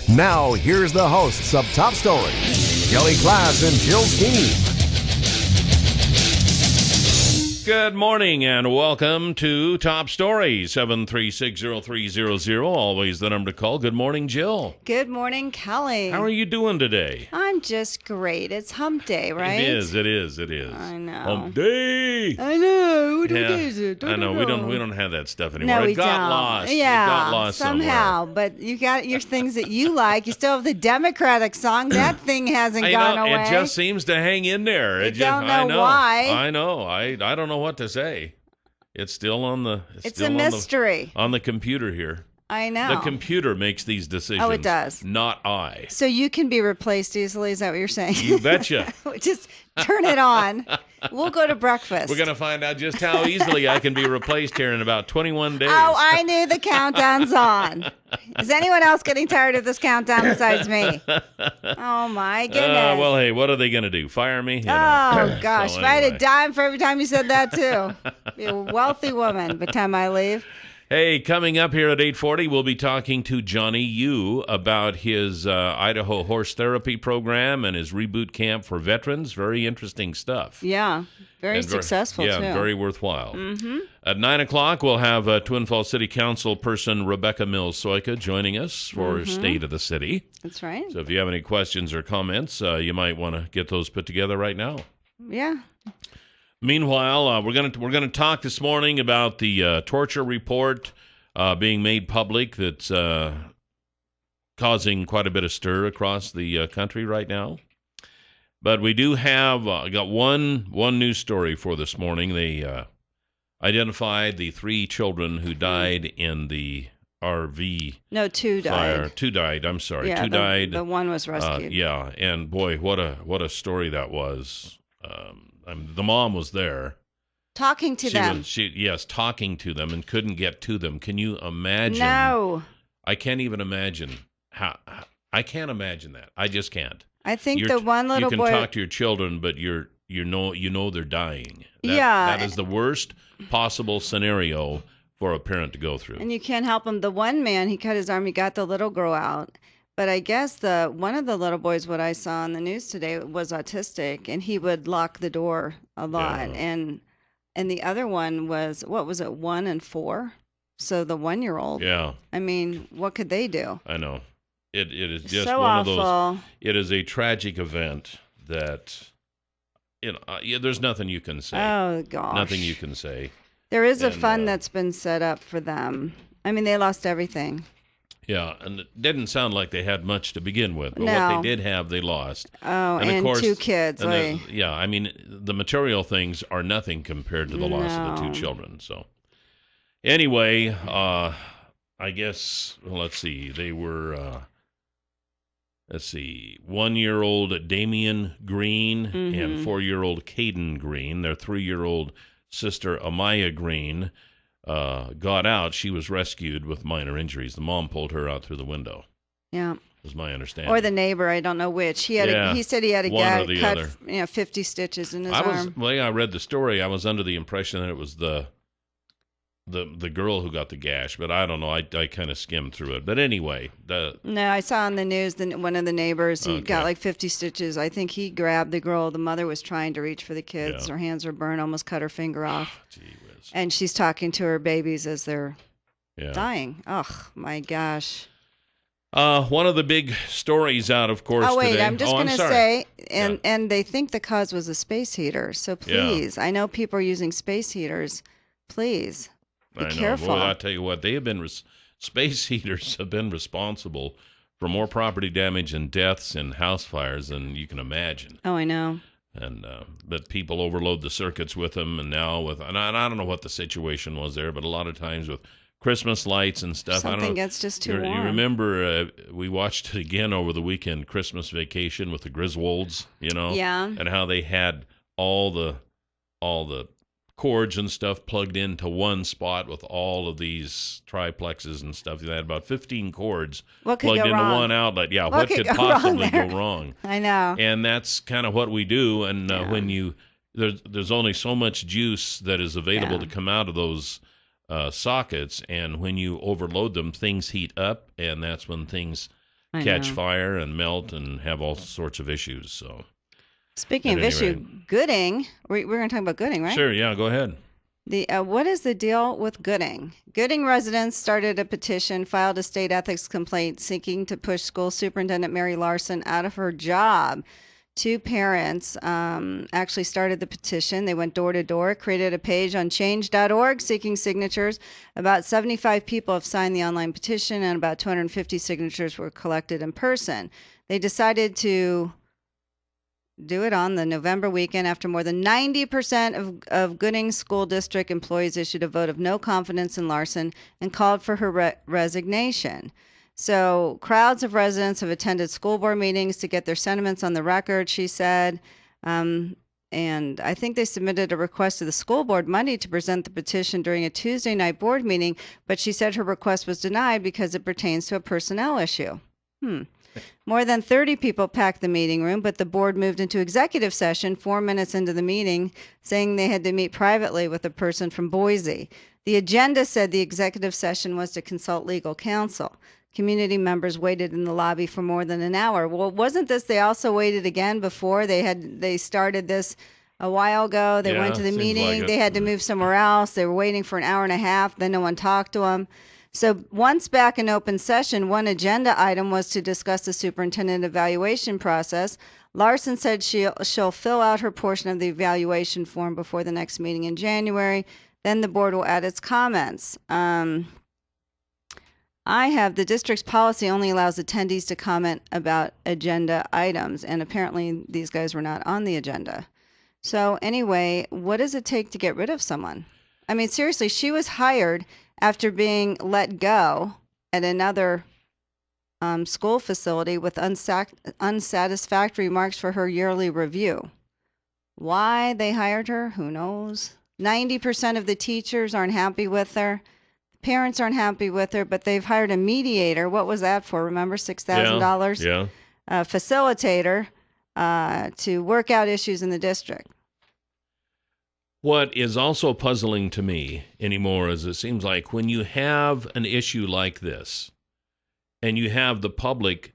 Now, here's the hosts of Top Story, KLIXcast and Jill Skeen. Good morning and welcome to Top Story, 7360300, always the number to call. Good morning, Jill. Good morning, Kelly. How are you doing today? I'm just great. It's hump day, right? It is. I know. Hump day. I know. What Yeah, is it? I know. We don't have that stuff anymore. No, we it got don't. lost. Yeah, it got lost somehow. somewhere. But you got your things that you like. You still have the Democratic song. That thing hasn't I gone know, away. It just seems to hang in there. I don't know why. I know. I don't know what to say. It's still on the. It's a mystery. On the computer here. I know. The computer makes these decisions. Oh, it does. Not I. So you can be replaced easily. Is that what you're saying? You betcha. Just turn it on. We'll go to breakfast. We're going to find out just how easily I can be replaced here in about 21 days. Oh, I knew the countdown's on. Is anyone else getting tired of this countdown besides me? Oh, my goodness. Well, hey, what are they going to do? Fire me? Oh, gosh. So If I had anyway. a dime for every time you said that, too. Be a wealthy woman by the time I leave. Hey, coming up here at 8:40, we'll be talking to Johnny Yu about his Idaho horse therapy program and his reboot camp for veterans. Very interesting stuff. Yeah. Very successful, yeah, too. very worthwhile. Mm-hmm. At 9 o'clock, we'll have Twin Falls City Council person Rebecca Mills-Soyka joining us for State of the City. That's right. So if you have any questions or comments, you might want to get those put together right now. Yeah. Meanwhile, we're gonna talk this morning about the torture report being made public that's causing quite a bit of stir across the country right now. But we do have got one news story for this morning. They identified the 3 children who died in the RV No, 2 died. fire. 2 died. I'm sorry. Yeah, 2 died. The one was rescued. Yeah, and boy, what a story that was. The mom was there. Talking to them. Talking to them and couldn't get to them. Can you imagine? No. I can't even imagine how. I can't imagine that. I just can't. I think the one little boy. You boy. can talk to your children, but you know they're dying. Yeah. That is the worst possible scenario for a parent to go through. And you can't help him. The one man, he cut his arm. He got the little girl out. But I guess one of the little boys, what I saw on the news today, was autistic, and he would lock the door a lot. Yeah. And the other one was, what was it, 1 and 4? So the 1-year-old. Yeah. I mean, what could they do? I know. It is just so one awful. of those. It is a tragic event that, there's nothing you can say. Oh, gosh. Nothing you can say. There is a fund that's been set up for them. I mean, they lost everything. Yeah, and it didn't sound like they had much to begin with, but No. what they did have, they lost. Oh, of and course, 2 kids. Yeah, I mean, the material things are nothing compared to the loss of the 2 No. children. So, anyway, I guess, well, let's see, they were, 1-year-old Damian Green and 4-year-old Caden Green. Their 3-year-old sister, Amaya Green, got out. She was rescued with minor injuries. The mom pulled her out through the window. Yeah. Was my understanding. Or the neighbor, I don't know which. He said he had a one or guy the cut other. 50 stitches in his arm. I read the story. I was under the impression that it was the girl who got the gash, but I don't know. I kind of skimmed through it. But anyway, No, I saw on the news that one of the neighbors, he got Okay. like 50 stitches. I think he grabbed the girl. The mother was trying to reach for the kids. Yeah. Her hands were burned, almost cut her finger off. Gee whiz. And she's talking to her babies as they're Yeah. dying. Oh, my gosh. One of the big stories out, of course, Oh, wait, today. I'm just going to sorry. say, and they think the cause was a space heater. So please, I know people are using space heaters. Please. Be careful. Boy, I tell you what, they have been space heaters have been responsible for more property damage and deaths and house fires than you can imagine. Oh, I know. And but people overload the circuits with them, and now and I don't know what the situation was there, but a lot of times with Christmas lights and stuff, I don't Something know. gets just too warm. You remember we watched it again over the weekend, Christmas Vacation with the Griswolds, Yeah. and how they had all the cords and stuff plugged into one spot with all of these triplexes and stuff. They had about 15 cords What could plugged go into wrong? one outlet. Yeah, What what could could go wrong possibly there? go wrong? I know. And that's kind of what we do. And Yeah. when there's only so much juice that is available Yeah. to come out of those sockets, and when you overload them, things heat up, and that's when things I catch know. fire and melt and have all sorts of issues. So, Speaking at of any issue, rate. Gooding, we're going to talk about Gooding, right? Sure, yeah, go ahead. What is the deal with Gooding? Gooding residents started a petition, filed a state ethics complaint seeking to push school superintendent Mary Larson out of her job. Two parents actually started the petition. They went door to door, created a page on change.org seeking signatures. About 75 people have signed the online petition, and about 250 signatures were collected in person. They decided to do it on the November weekend after more than 90% of Gooding School District employees issued a vote of no confidence in Larson and called for her resignation. So crowds of residents have attended school board meetings to get their sentiments on the record, she said. And I think they submitted a request to the school board Monday to present the petition during a Tuesday night board meeting, but she said her request was denied because it pertains to a personnel issue. More than 30 people packed the meeting room, but the board moved into executive session 4 minutes into the meeting, saying they had to meet privately with a person from Boise. The agenda said the executive session was to consult legal counsel. Community members waited in the lobby for more than an hour. Well, wasn't this, they also waited again before they started this a while ago. They went to the seems meeting. like it. They had to move somewhere else. They were waiting for an hour and a half. Then no one talked to them. So once back in open session, one agenda item was to discuss the superintendent evaluation process. Larson said she'll fill out her portion of the evaluation form before the next meeting in January. Then the board will add its comments. The district's policy only allows attendees to comment about agenda items, and apparently these guys were not on the agenda. So anyway, what does it take to get rid of someone? I mean, seriously, she was hired after being let go at another school facility with unsatisfactory marks for her yearly review. Why they hired her, who knows? 90% of the teachers aren't happy with her. Parents aren't happy with her, but they've hired a mediator. What was that for? Remember, $6,000? Yeah. A facilitator to work out issues in the district. What is also puzzling to me anymore is it seems like when you have an issue like this and you have the public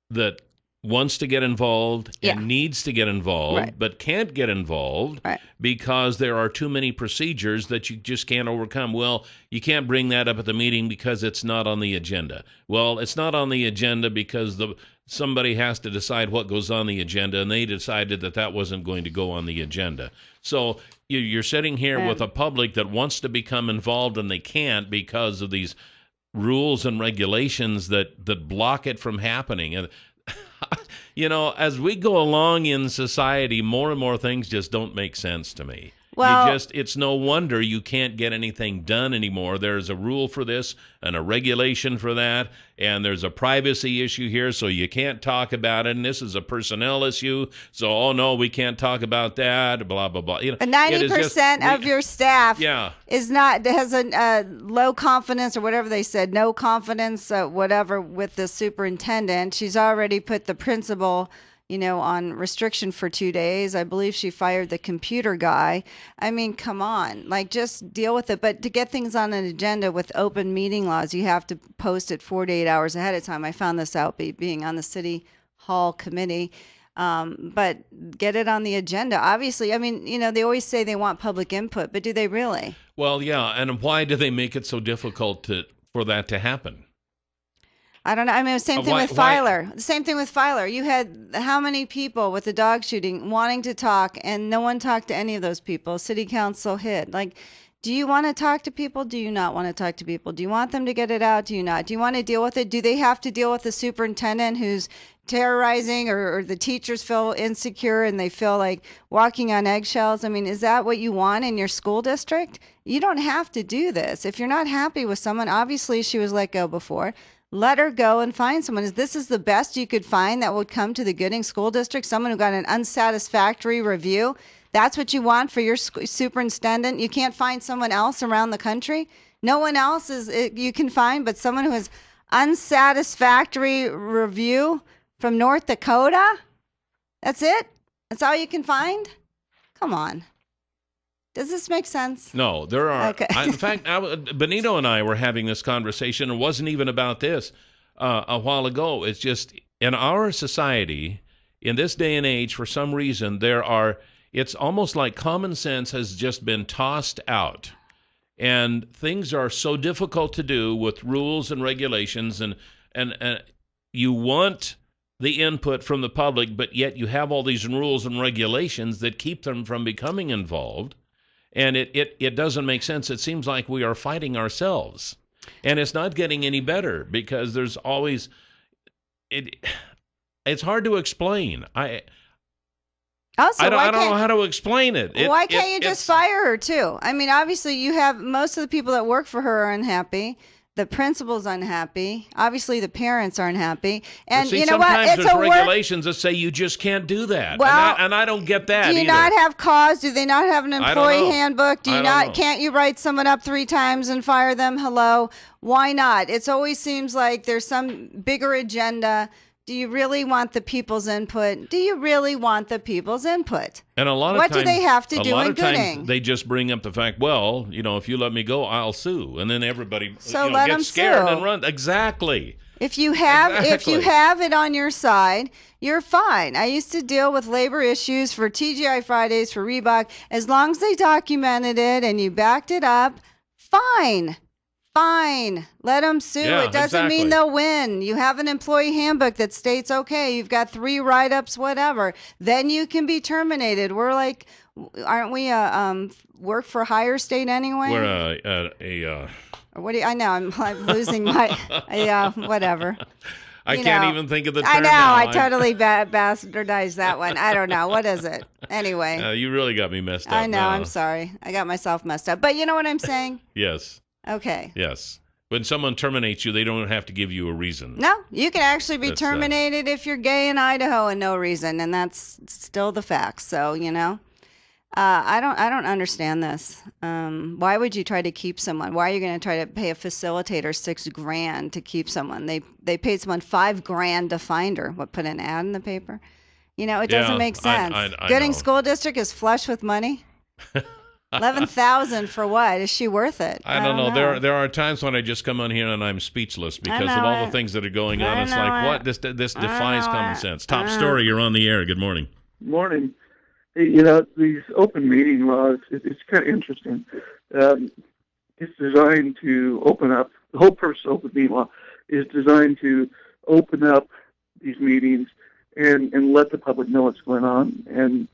that wants to get involved and needs to get involved, but can't get involved because there are too many procedures that you just can't overcome. Well, you can't bring that up at the meeting because it's not on the agenda. Well, it's not on the agenda because somebody has to decide what goes on the agenda, and they decided that wasn't going to go on the agenda. So you're sitting here with a public that wants to become involved, and they can't because of these rules and regulations that block it from happening. And as we go along in society, more and more things just don't make sense to me. Well, it's no wonder you can't get anything done anymore. There's a rule for this and a regulation for that, and there's a privacy issue here, so you can't talk about it, and this is a personnel issue, so, oh, no, we can't talk about that, blah, blah, blah. But 90% of your staff has a low confidence, or whatever they said, no confidence, whatever, with the superintendent. She's already put the principal on restriction for 2 days. I believe she fired the computer guy. I mean, come on, just deal with it. But to get things on an agenda with open meeting laws, you have to post it 48 hours ahead of time. I found this out being on the City Hall committee. But get it on the agenda. Obviously, I mean, they always say they want public input, but do they really? Well, yeah, and why do they make it so difficult for that to happen? I don't know. I mean, same thing with Filer. Same thing with Filer. You had how many people with the dog shooting wanting to talk, and no one talked to any of those people. City council hid. Do you want to talk to people? Do you not want to talk to people? Do you want them to get it out? Do you not? Do you want to deal with it? Do they have to deal with the superintendent who's terrorizing, or the teachers feel insecure and they feel like walking on eggshells? I mean, is that what you want in your school district? You don't have to do this. If you're not happy with someone, obviously she was let go before. Let her go and find someone. This is the best you could find that would come to the Gooding School District, someone who got an unsatisfactory review. That's what you want for your superintendent? You can't find someone else around the country? No one else you can find but someone who has unsatisfactory review from North Dakota? That's it? That's all you can find? Come on. Does this make sense? No, there are. Okay. In fact, Benito and I were having this conversation. It wasn't even about this. a while ago. It's just in our society, in this day and age, for some reason, it's almost like common sense has just been tossed out. And things are so difficult to do with rules and regulations, and you want the input from the public, but yet you have all these rules and regulations that keep them from becoming involved. And it doesn't make sense. It seems like we are fighting ourselves. And it's not getting any better because there's always it's hard to explain. I don't know how to explain it. Why can't you just fire her too? I mean, obviously you have most of the people that work for her are unhappy. The principal's unhappy. Obviously, the parents aren't happy. And see, you know what? Sometimes there's regulations that say you just can't do that. Well, and I don't get that either. Do you not have cause? Do they not have an employee handbook? Can't you write someone up 3 times and fire them? Hello? Why not? It always seems like there's some bigger agenda. Do you really want the people's input? Do you really want the people's input? And a lot of what times, do they have to do in A lot of Gooding? times they just bring up the fact, well, if you let me go, I'll sue. And then everybody gets scared and runs. Exactly. If you have it on your side, you're fine. I used to deal with labor issues for TGI Fridays, for Reebok. As long as they documented it and you backed it up, fine. Fine. Let them sue. Yeah, it doesn't mean they'll win. You have an employee handbook that states, okay, you've got 3 write-ups, whatever. Then you can be terminated. We're like, aren't we a work for hire state anyway? We're What do you, I know, I'm losing my, whatever. I can't even think of the term I know, now. I totally bastardized that one. I don't know. What is it? Anyway. You really got me messed up. I know, I'm sorry. I got myself messed up. But you know what I'm saying? Yes. Okay. Yes. When someone terminates you, they don't have to give you a reason. No, you can actually be terminated if you're gay in Idaho and no reason, and that's still the facts. So, I don't understand this. Why would you try to keep someone? Why are you going to try to pay a facilitator $6,000 to keep someone? They paid someone $5,000 to find her. What, put an ad in the paper? It doesn't make sense. I Gooding know. School District is flush with money. $11,000 for what? Is she worth it? I don't know. There are times when I just come on here and I'm speechless because of all the things that are going on. It's like, what? This defies common sense. Top story. You're on the air. Good morning. Morning. These open meeting laws, it's kind of interesting. It's designed to open up, the whole purpose of open meeting law is designed to open up these meetings and let the public know what's going on. And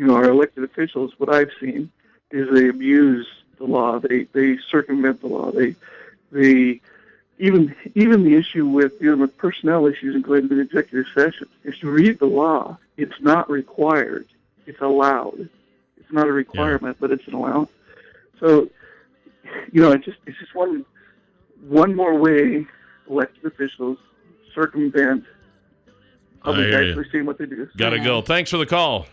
our elected officials, what I've seen is they abuse the law. They circumvent the law. They even the issue with dealing with personnel issues and going to an executive session. If you read the law, it's not required. It's allowed. It's not a requirement, but it's an allowance. So, it's just one more way elected officials circumvent public actually seeing what they do. Gotta go. Thanks for the call.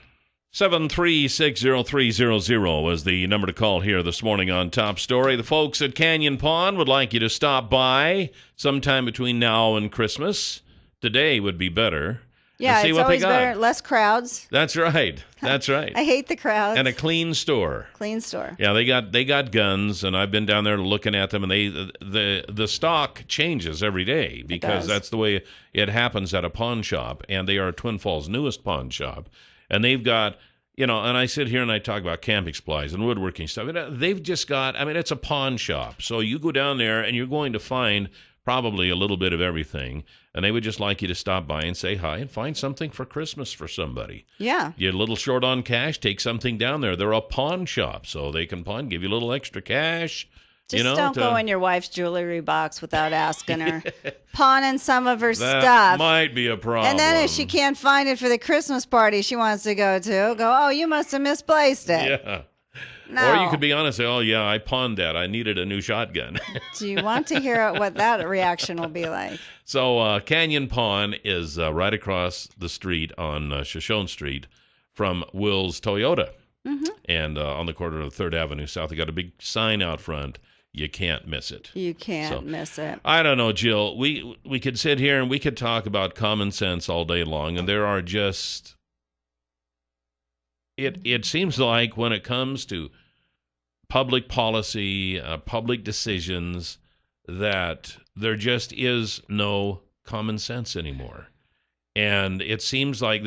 7360300 is the number to call here this morning on Top Story. The folks at Canyon Pond would like you to stop by sometime between now and Christmas. Today would be better. Yeah, see it's what always they got. better. Less crowds. That's right. That's right. I hate the crowds. And a clean store. Clean store. Yeah, they got guns, and I've been down there looking at them, and the stock changes every day because that's the way it happens at a pawn shop, and they are Twin Falls' newest pawn shop. And they've got, and I sit here and I talk about camping supplies and woodworking stuff. They've just got, it's a pawn shop. So you go down there and you're going to find probably a little bit of everything. And they would just like you to stop by and say hi and find something for Christmas for somebody. Yeah. You're a little short on cash, take something down there. They're a pawn shop, so they can pawn, give you a little extra cash. Just don't go in your wife's jewelry box without asking her. Pawning some of her stuff. That might be a problem. And then if she can't find it for the Christmas party she wants to go, oh, you must have misplaced it. Yeah. No. Or you could be honest and say, oh, yeah, I pawned that. I needed a new shotgun. Do you want to hear what that reaction will be like? So Canyon Pawn is right across the street on Shoshone Street from Will's Toyota. Mm-hmm. And on the corner of 3rd Avenue South, they got a big sign out front. You can't miss it. You can't miss it. I don't know, Jill. We could sit here and we could talk about common sense all day long, and there are just... It seems like when it comes to public policy, public decisions, that there just is no common sense anymore. And it seems like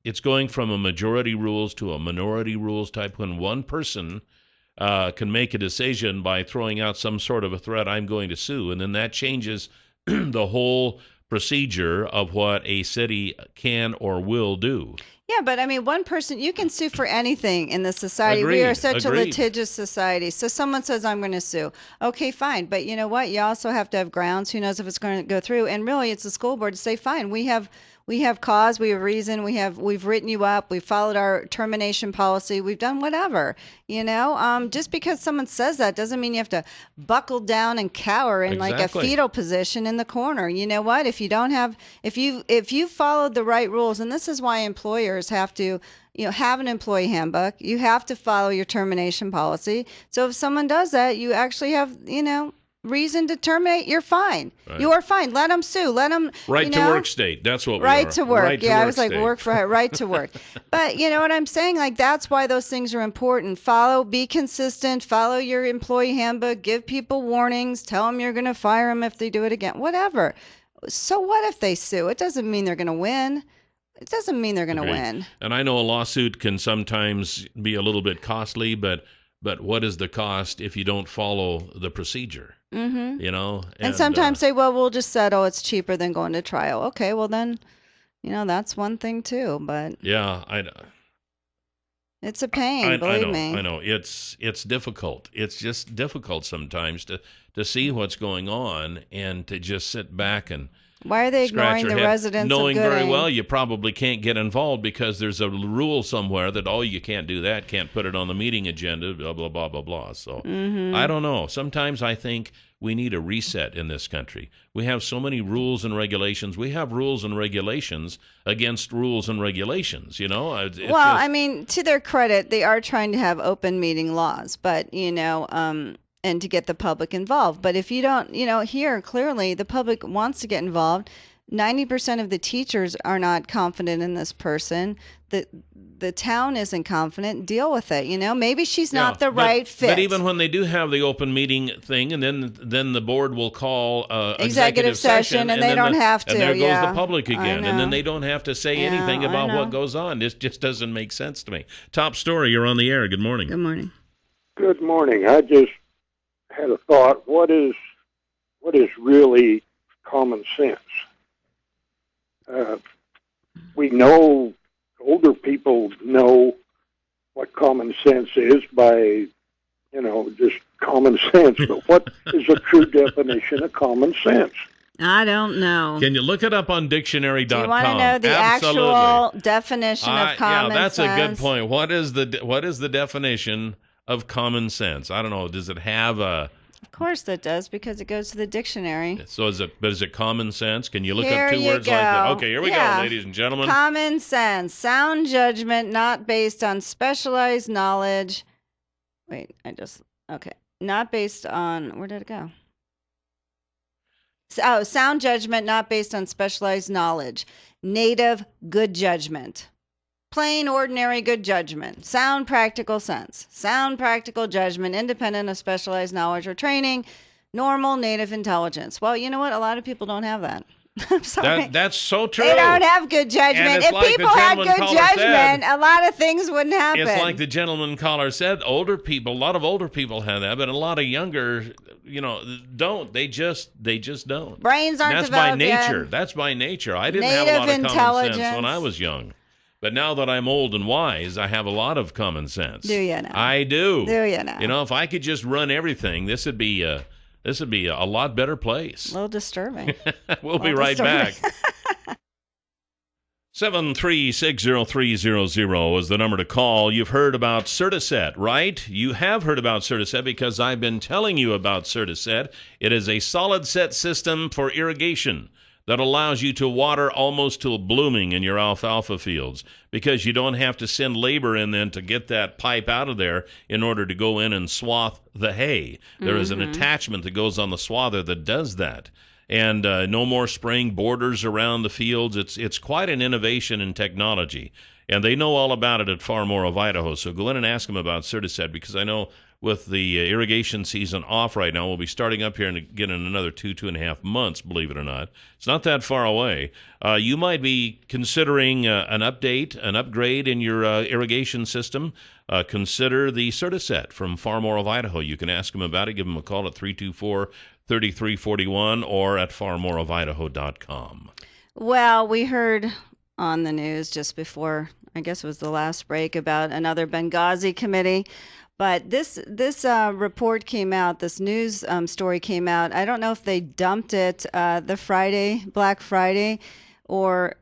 it's going from a majority rules to a minority rules type when one person can make a decision by throwing out some sort of a threat, I'm going to sue, and then that changes the whole procedure of what a city can or will do. Yeah, but I mean, one person, you can sue for anything in this society. We are such a litigious society. So someone says, I'm going to sue. Okay, fine. But you know what? You also have to have grounds. Who knows if it's going to go through? And really, it's the school board to say, fine, we have cause, we have reason, we've written you up, we've followed our termination policy, we've done whatever, just because someone says that doesn't mean you have to buckle down and cower in like a fetal position in the corner. You know what? If you followed the right rules, and this is why employers have to have an employee handbook, you have to follow your termination policy. So if someone does that, you actually have, reason to terminate, you're fine. Right. You are fine. Let them sue. Let them. Right to work state. That's what we right are. To work. Right yeah, to I was like, work for right to work. But you know what I'm saying? Like, that's why those things are important. Be consistent, follow your employee handbook, give people warnings, tell them you're going to fire them if they do it again, whatever. So what if they sue? It doesn't mean they're going to win. It doesn't mean they're going to win. And I know a lawsuit can sometimes be a little bit costly, but what is the cost if you don't follow the procedure? Mm-hmm. And sometimes say, well, we'll just settle. It's cheaper than going to trial. Okay, well then, that's one thing too. But yeah, it's a pain. Believe me. I know. It's difficult. It's just difficult sometimes to see what's going on and to just sit back and. Why are they ignoring the residents knowing of Gooding? Very well you probably can't get involved because there's a rule somewhere that, you can't do that, can't put it on the meeting agenda, blah, blah, blah, blah, blah. So I don't know. Sometimes I think we need a reset in this country. We have so many rules and regulations. We have rules and regulations against rules and regulations, I mean, to their credit, they are trying to have open meeting laws, but, and to get the public involved. But if you don't, here clearly the public wants to get involved. 90% of the teachers are not confident in this person. The town isn't confident. Deal with it. Maybe she's not the right fit. But even when they do have the open meeting thing, and then the board will call executive session, and they don't have to. And there goes the public again, and then they don't have to say anything about what goes on. This just doesn't make sense to me. Top story. You're on the air. Good morning. Good morning. Good morning. I just had a thought. What is really common sense? We know, older people know what common sense is by, just common sense. But what is a true definition of common sense? I don't know. Can you look it up on dictionary.com? Do you want to know the actual definition of common sense? Yeah, that's a good point. What is the definition of common sense? I don't know. Does it have a... Of course it does, because it goes to the dictionary. So is it common sense? Can you look up two words like that? Okay, here we go, ladies and gentlemen. Common sense, sound judgment not based on specialized knowledge. Not based on, where did it go? Sound judgment not based on specialized knowledge. Native good judgment. Plain, ordinary, good judgment. Sound, practical sense. Sound, practical judgment, independent of specialized knowledge or training. Normal, native intelligence. Well, you know what? A lot of people don't have that. I'm sorry. That's so true. They don't have good judgment. If people had good judgment, a lot of things wouldn't happen. It's like the gentleman caller said, a lot of older people have that, but a lot of younger, don't. They just don't. Brains aren't developed. That's by nature. That's by nature. I didn't have a lot of common sense when I was young. But now that I'm old and wise, I have a lot of common sense. Do you now? I do. Do you now? If I could just run everything, this would be a lot better place. A little disturbing. We'll be right back. 7360300 is the number to call. You've heard about Certiset, right? You have heard about Certiset because I've been telling you about Certiset. It is a solid set system for irrigation that allows you to water almost till blooming in your alfalfa fields, because you don't have to send labor in then to get that pipe out of there in order to go in and swath the hay. There is an attachment that goes on the swather that does that. and no more spraying borders around the fields. It's quite an innovation in technology, and they know all about it at Far More of Idaho. So go in and ask them about Certicet, because I know with the irrigation season off right now, we'll be starting up here again in another 2.5 months, believe it or not. It's not that far away. You might be considering an upgrade in your irrigation system. Consider the Certicet from Far More of Idaho. You can ask them about it. Give them a call at 324-3341 or at farmoreofidaho.com. Well, we heard on the news just before, I guess it was the last break, about another Benghazi committee. But this report came out, this news story came out. I don't know if they dumped it the Friday, Black Friday, or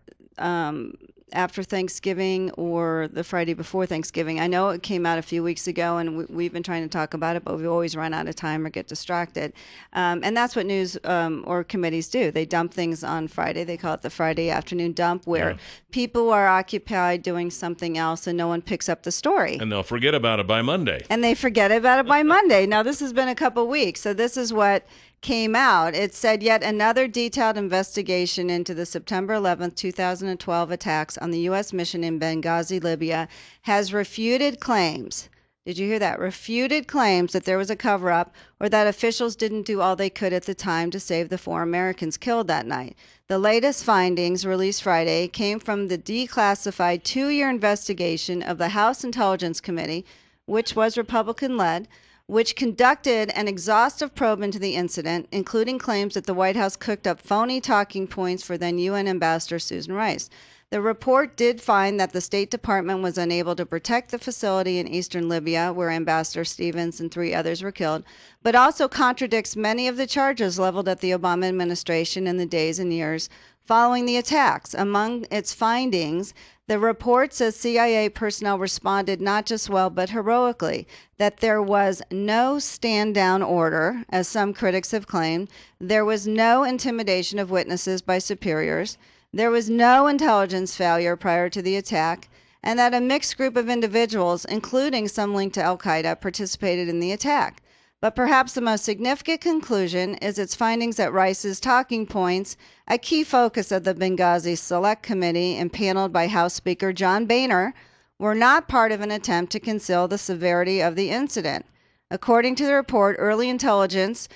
after Thanksgiving or the Friday before Thanksgiving. I know it came out a few weeks ago, and we've been trying to talk about it, but we always run out of time or get distracted. And that's what news or committees do. They dump things on Friday. They call it the Friday afternoon dump, where people are occupied doing something else and no one picks up the story. And they'll forget about it by Monday. And they forget about it by Monday. Now, this has been a couple weeks, so this is what came out. It said yet another detailed investigation into the September 11th, 2012 attacks on the U.S. mission in Benghazi, Libya, has refuted claims. Did you hear that? Refuted claims that there was a cover-up or that officials didn't do all they could at the time to save the 4 Americans killed that night. The latest findings, released Friday, came from the declassified 2-year investigation of the House Intelligence Committee, which was Republican-led, which conducted an exhaustive probe into the incident, including claims that the White House cooked up phony talking points for then UN Ambassador Susan Rice. The report did find that the State Department was unable to protect the facility in eastern Libya, where Ambassador Stevens and 3 others were killed, but also contradicts many of the charges leveled at the Obama administration in the days and years following the attacks. Among its findings, the report says CIA personnel responded not just well, but heroically, that there was no stand-down order, as some critics have claimed, there was no intimidation of witnesses by superiors, there was no intelligence failure prior to the attack, and that a mixed group of individuals, including some linked to Al-Qaeda, participated in the attack. But perhaps the most significant conclusion is its findings that Rice's talking points, a key focus of the Benghazi Select Committee impaneled by House Speaker John Boehner, were not part of an attempt to conceal the severity of the incident. According to the report, early intelligence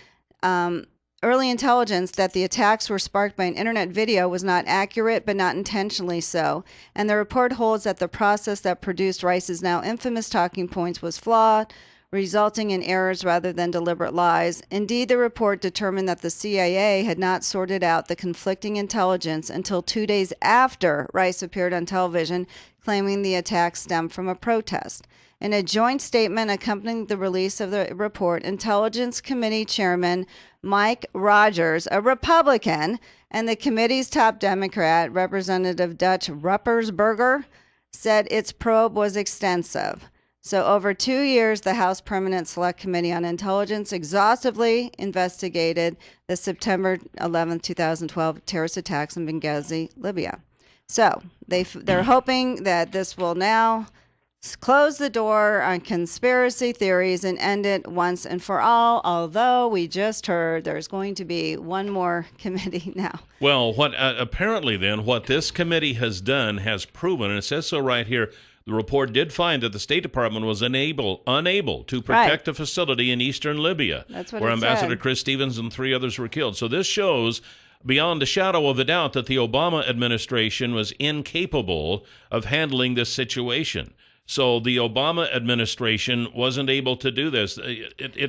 that the attacks were sparked by an internet video was not accurate, but not intentionally so. And the report holds that the process that produced Rice's now infamous talking points was flawed, resulting in errors rather than deliberate lies. Indeed, the report determined that the CIA had not sorted out the conflicting intelligence until 2 days after Rice appeared on television, claiming the attack stemmed from a protest. In a joint statement accompanying the release of the report, Intelligence Committee Chairman Mike Rogers, a Republican, and the committee's top Democrat, Representative Dutch Ruppersberger, said its probe was extensive. So over 2 years, the House Permanent Select Committee on Intelligence exhaustively investigated the September 11, 2012 terrorist attacks in Benghazi, Libya. So they're hoping that this will now close the door on conspiracy theories and end it once and for all, although we just heard there's going to be one more committee now. Well, apparently then, what this committee has done has proven, and it says so right here, the report did find that the State Department was unable to protect a facility in eastern Libya, where Ambassador Chris Stevens and 3 others were killed. So this shows, beyond a shadow of a doubt, that the Obama administration was incapable of handling this situation. So the Obama administration wasn't able to do this.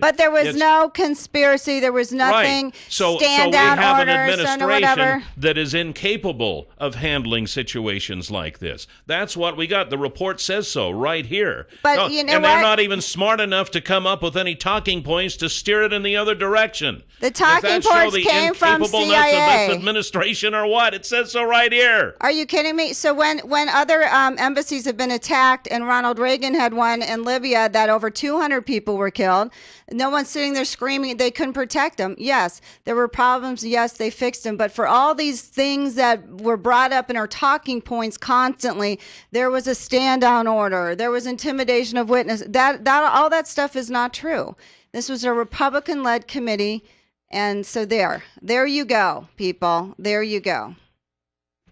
But there was no conspiracy. There was nothing. Right. So we have an administration that is incapable of handling situations like this. That's what we got. The report says so right here. But you know and they're not even smart enough to come up with any talking points to steer it in the other direction. The talking points came from CIA. Incapableness of this administration or what? It says so right here. Are you kidding me? So when other embassies have been attacked, and Ronald Reagan had one in Libya that over 200 people were killed, no one's sitting there screaming they couldn't protect them. Yes, there were problems. Yes, they fixed them. But for all these things that were brought up in our talking points constantly, there was a stand-down order. There was intimidation of witnesses. That all that stuff is not true. This was a Republican-led committee, And so there you go, people. There you go.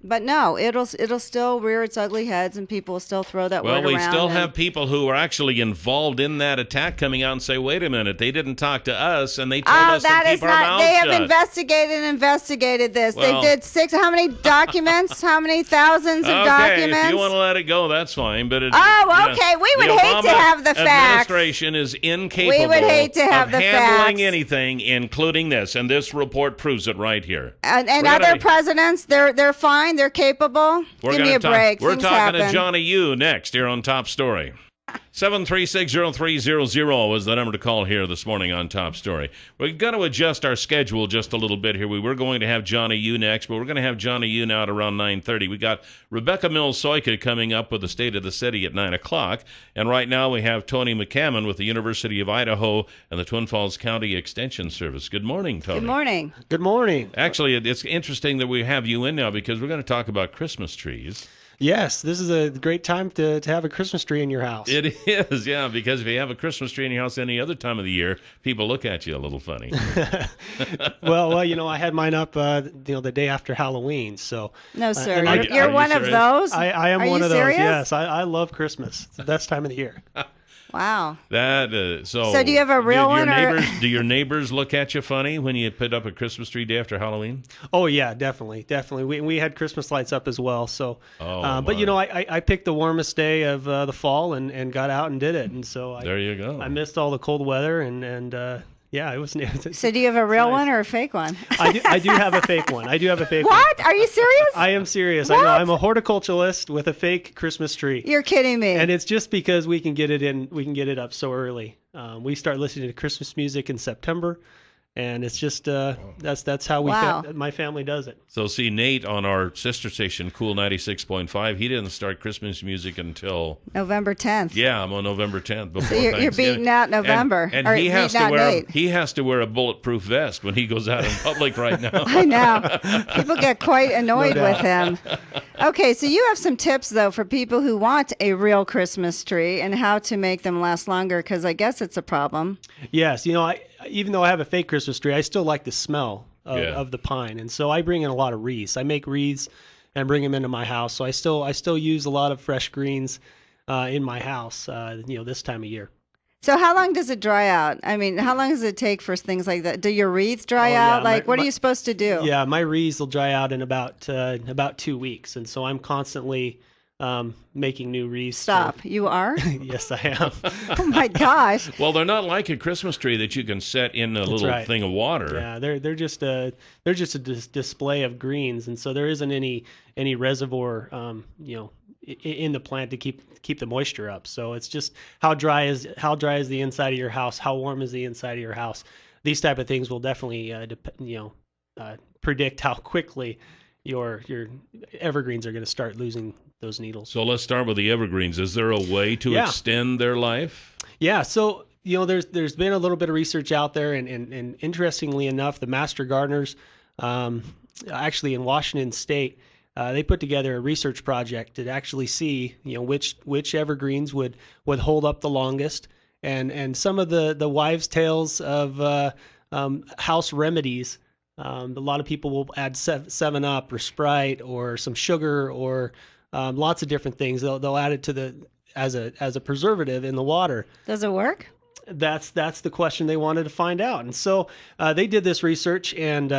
But no, it'll still rear its ugly heads, and people will still throw that word around. Well, we still have people who are actually involved in that attack coming out and say, "Wait a minute, they didn't talk to us, and they told us to keep our mouths They shut." have investigated this. Well, they did how many documents? How many thousands of documents? If you want to let it go, that's fine. But okay. We would hate to have the facts. Administration is incapable. We would hate to have of the handling facts. anything, including this, and this report proves it right here. And other presidents, they're fine. They're capable. Give me a break. We're Things talking happen. to Johnny Yu next here on Top Story. 7360300 is the number to call here this morning on Top Story. We've got to adjust our schedule just a little bit here. We were going to have Johnny Yu next, but we're going to have Johnny Yu now at around 9:30. We got Rebecca Mills-Soyka coming up with the State of the City at 9 o'clock. And right now we have Tony McCammon with the University of Idaho and the Twin Falls County Extension Service. Good morning, Tony. Good morning. Good morning. Actually, it's interesting that we have you in now because we're going to talk about Christmas trees. Yes, this is a great time to have a Christmas tree in your house. It is, yeah, because if you have a Christmas tree in your house any other time of the year, people look at you a little funny. well, I had mine up, the day after Halloween. So no, sir, and you're one of those. I am one of those. Serious? Yes, I love Christmas. It's the best time of the year. Wow. So do you have a real one? Do your neighbors look at you funny when you put up a Christmas tree day after Halloween? Oh yeah, definitely. We had Christmas lights up as well. So, but I picked the warmest day of the fall and got out and did it. And so there you go. I missed all the cold weather and yeah, it was. So do you have a real one or a fake one? I do have a fake one. What? Are you serious? I am serious. What? I know. I'm a horticulturalist with a fake Christmas tree. You're kidding me. And it's just because we can get it up so early. We start listening to Christmas music in September. And it's just that's how my family does it. So see, Nate on our sister station, Cool 96.5, he didn't start Christmas music until November 10th. Yeah, I'm on November 10th. Before so you're beating out November. And he has to wear a bulletproof vest when he goes out in public right now. I know. People get quite annoyed with him. Okay, so you have some tips though for people who want a real Christmas tree and how to make them last longer, because I guess it's a problem. Yes, even though I have a fake Christmas tree, I still like the smell of the pine, and so I bring in a lot of wreaths. I make wreaths and bring them into my house. So I still use a lot of fresh greens in my house. This time of year. So how long does it dry out? I mean, how long does it take for things like that? Do your wreaths dry out? What are you supposed to do? Yeah, my wreaths will dry out in about 2 weeks, and so I'm constantly making new wreaths. Stop. You are? Yes, I am. Oh my gosh. Well, they're not like a Christmas tree that you can set in a little thing of water. Yeah, they're just a display of greens, and so there isn't any reservoir in the plant to keep the moisture up. So it's just how dry is the inside of your house, how warm is the inside of your house. These type of things will definitely predict how quickly your evergreens are going to start losing those needles. So let's start with the evergreens. Is there a way to extend their life? Yeah, so there's been a little bit of research out there, and interestingly enough, the master gardeners actually in Washington State, they put together a research project to actually see which evergreens would hold up the longest, and some of the wives' tales of house remedies. A lot of people will add 7-Up or Sprite or some sugar or lots of different things. They'll add it as a preservative in the water. Does it work? That's the question they wanted to find out. And so they did this research, and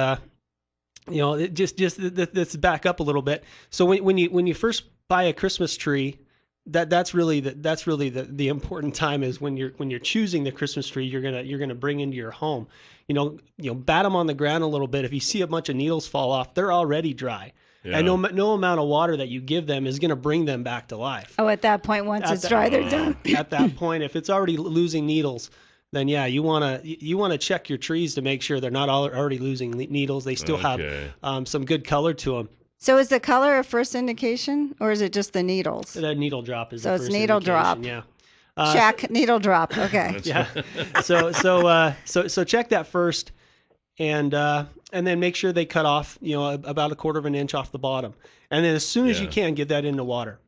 let's back up a little bit. So when you first buy a Christmas tree, that's really the important time is when you're choosing the Christmas tree you're gonna bring into your home. Bat them on the ground a little bit. If you see a bunch of needles fall off, they're already dry. Yeah. And no amount of water that you give them is going to bring them back to life. Oh, at that point, once it's dry, they're done. At that point, if it's already losing needles, then yeah, you wanna check your trees to make sure they're not already losing needles. They still have some good color to them. So is the color a first indication, or is it just the needles? The needle drop is the first indication. So it's needle drop. Yeah. Check needle drop. Okay. Yeah. So check that first, and then make sure they cut off about 1/4 of an inch off the bottom, and then as soon as you can, get that into water.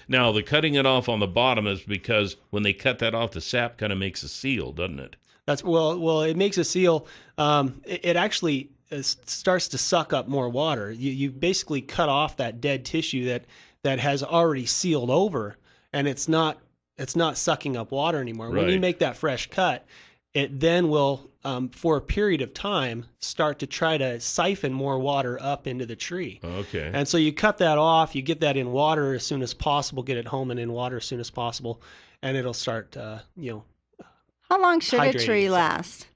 Now the cutting it off on the bottom is because when they cut that off, the sap kind of makes a seal, doesn't it? It makes a seal. It actually starts to suck up more water. You basically cut off that dead tissue that has already sealed over, and it's not sucking up water anymore. Right. When you make that fresh cut, it then will, for a period of time, start to try to siphon more water up into the tree. Okay. And so you cut that off, you get that in water as soon as possible, get it home and in water as soon as possible, and it'll start, How long should a hydrating tree itself. last?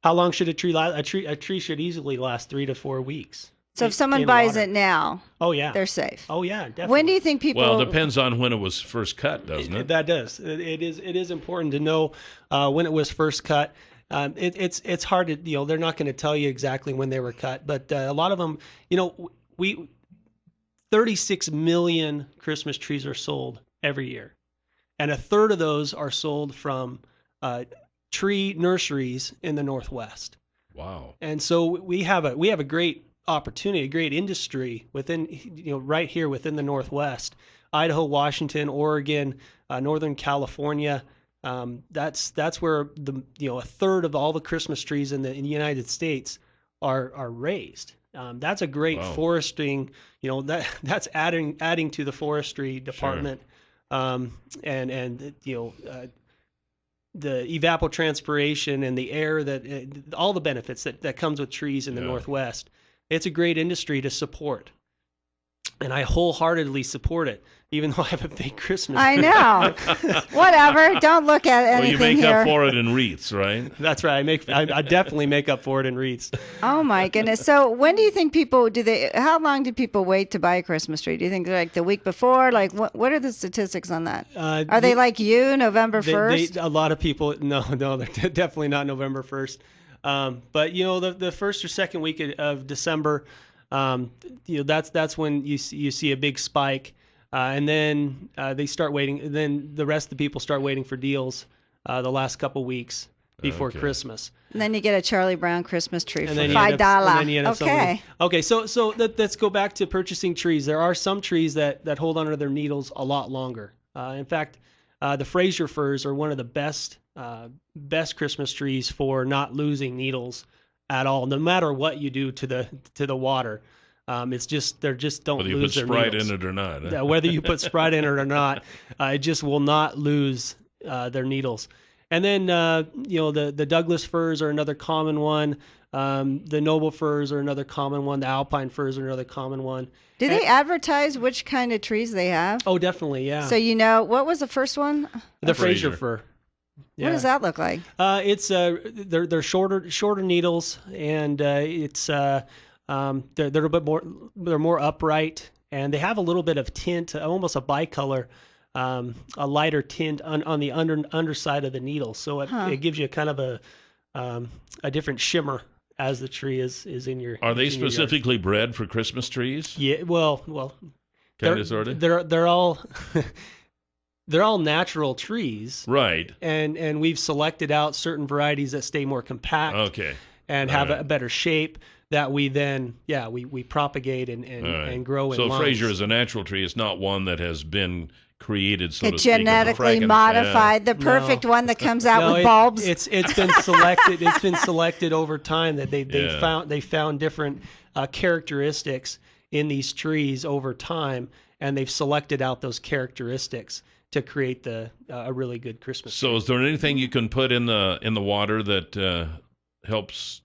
How long should a tree last? A tree should easily last 3 to 4 weeks. So if someone in buys water. it now, Oh yeah, they're safe. oh yeah, definitely. When do you think people? Well, it depends on when it was first cut, doesn't it? That does. It is important to know when it was first cut. It's hard to, they're not going to tell you exactly when they were cut, but a lot of them, 36 million Christmas trees are sold every year, and a third of those are sold from tree nurseries in the Northwest. Wow. And so we have a great opportunity, a great industry within, right here within the Northwest, Idaho, Washington, Oregon, Northern California. That's where a third of all the Christmas trees in the United States are raised. That's a great foresting. That's adding to the forestry department, the evapotranspiration and the air all the benefits that comes with trees in the Northwest. It's a great industry to support, and I wholeheartedly support it, even though I have a fake Christmas tree. I know. Whatever. Don't look at anything Well, you make here. up for it in wreaths, right? That's right. I definitely make up for it in wreaths. Oh my goodness. So when do you think how long do people wait to buy a Christmas tree? Do you think like the week before? Like what are the statistics on that? Are they like you, November 1st? A lot of people, no, they're definitely not November 1st. But the first or second week of December, that's when you see a big spike. And then they start waiting. And then the rest of the people start waiting for deals the last couple weeks before Christmas. And then you get a Charlie Brown Christmas tree for $5. Okay, so let's go back to purchasing trees. There are some trees that hold onto their needles a lot longer. In fact, the Fraser firs are one of the best Christmas trees for not losing needles at all, no matter what you do to the water. It's just don't lose their needles. Whether you put Sprite in it or not. Huh? Whether you put Sprite in it or not, it just will not lose their needles. And then the Douglas firs are another common one. The noble firs are another common one. The alpine firs are another common one. Do they advertise which kind of trees they have? Oh, definitely, yeah. So what was the first one? The Fraser fir. Yeah. What does that look like? It's they're shorter needles, and they're a bit more, they're more upright, and they have a little bit of tint, almost a bicolor, a lighter tint on the underside of the needle. So it gives you kind of a different shimmer as the tree is in your. Are they specifically bred for Christmas trees? Yeah, well, Kind of, sort of. They're all. They're all natural trees, right? And we've selected out certain varieties that stay more compact, and have a better shape that we then we propagate and grow in. So lines. Fraser is a natural tree. It's not one that has been created, so to speak, genetically modified, the perfect one that comes out with bulbs. It's been selected. It's been selected over time that they found different characteristics in these trees over time, and they've selected out those characteristics to create a really good Christmas tree. So is there anything you can put in the water that helps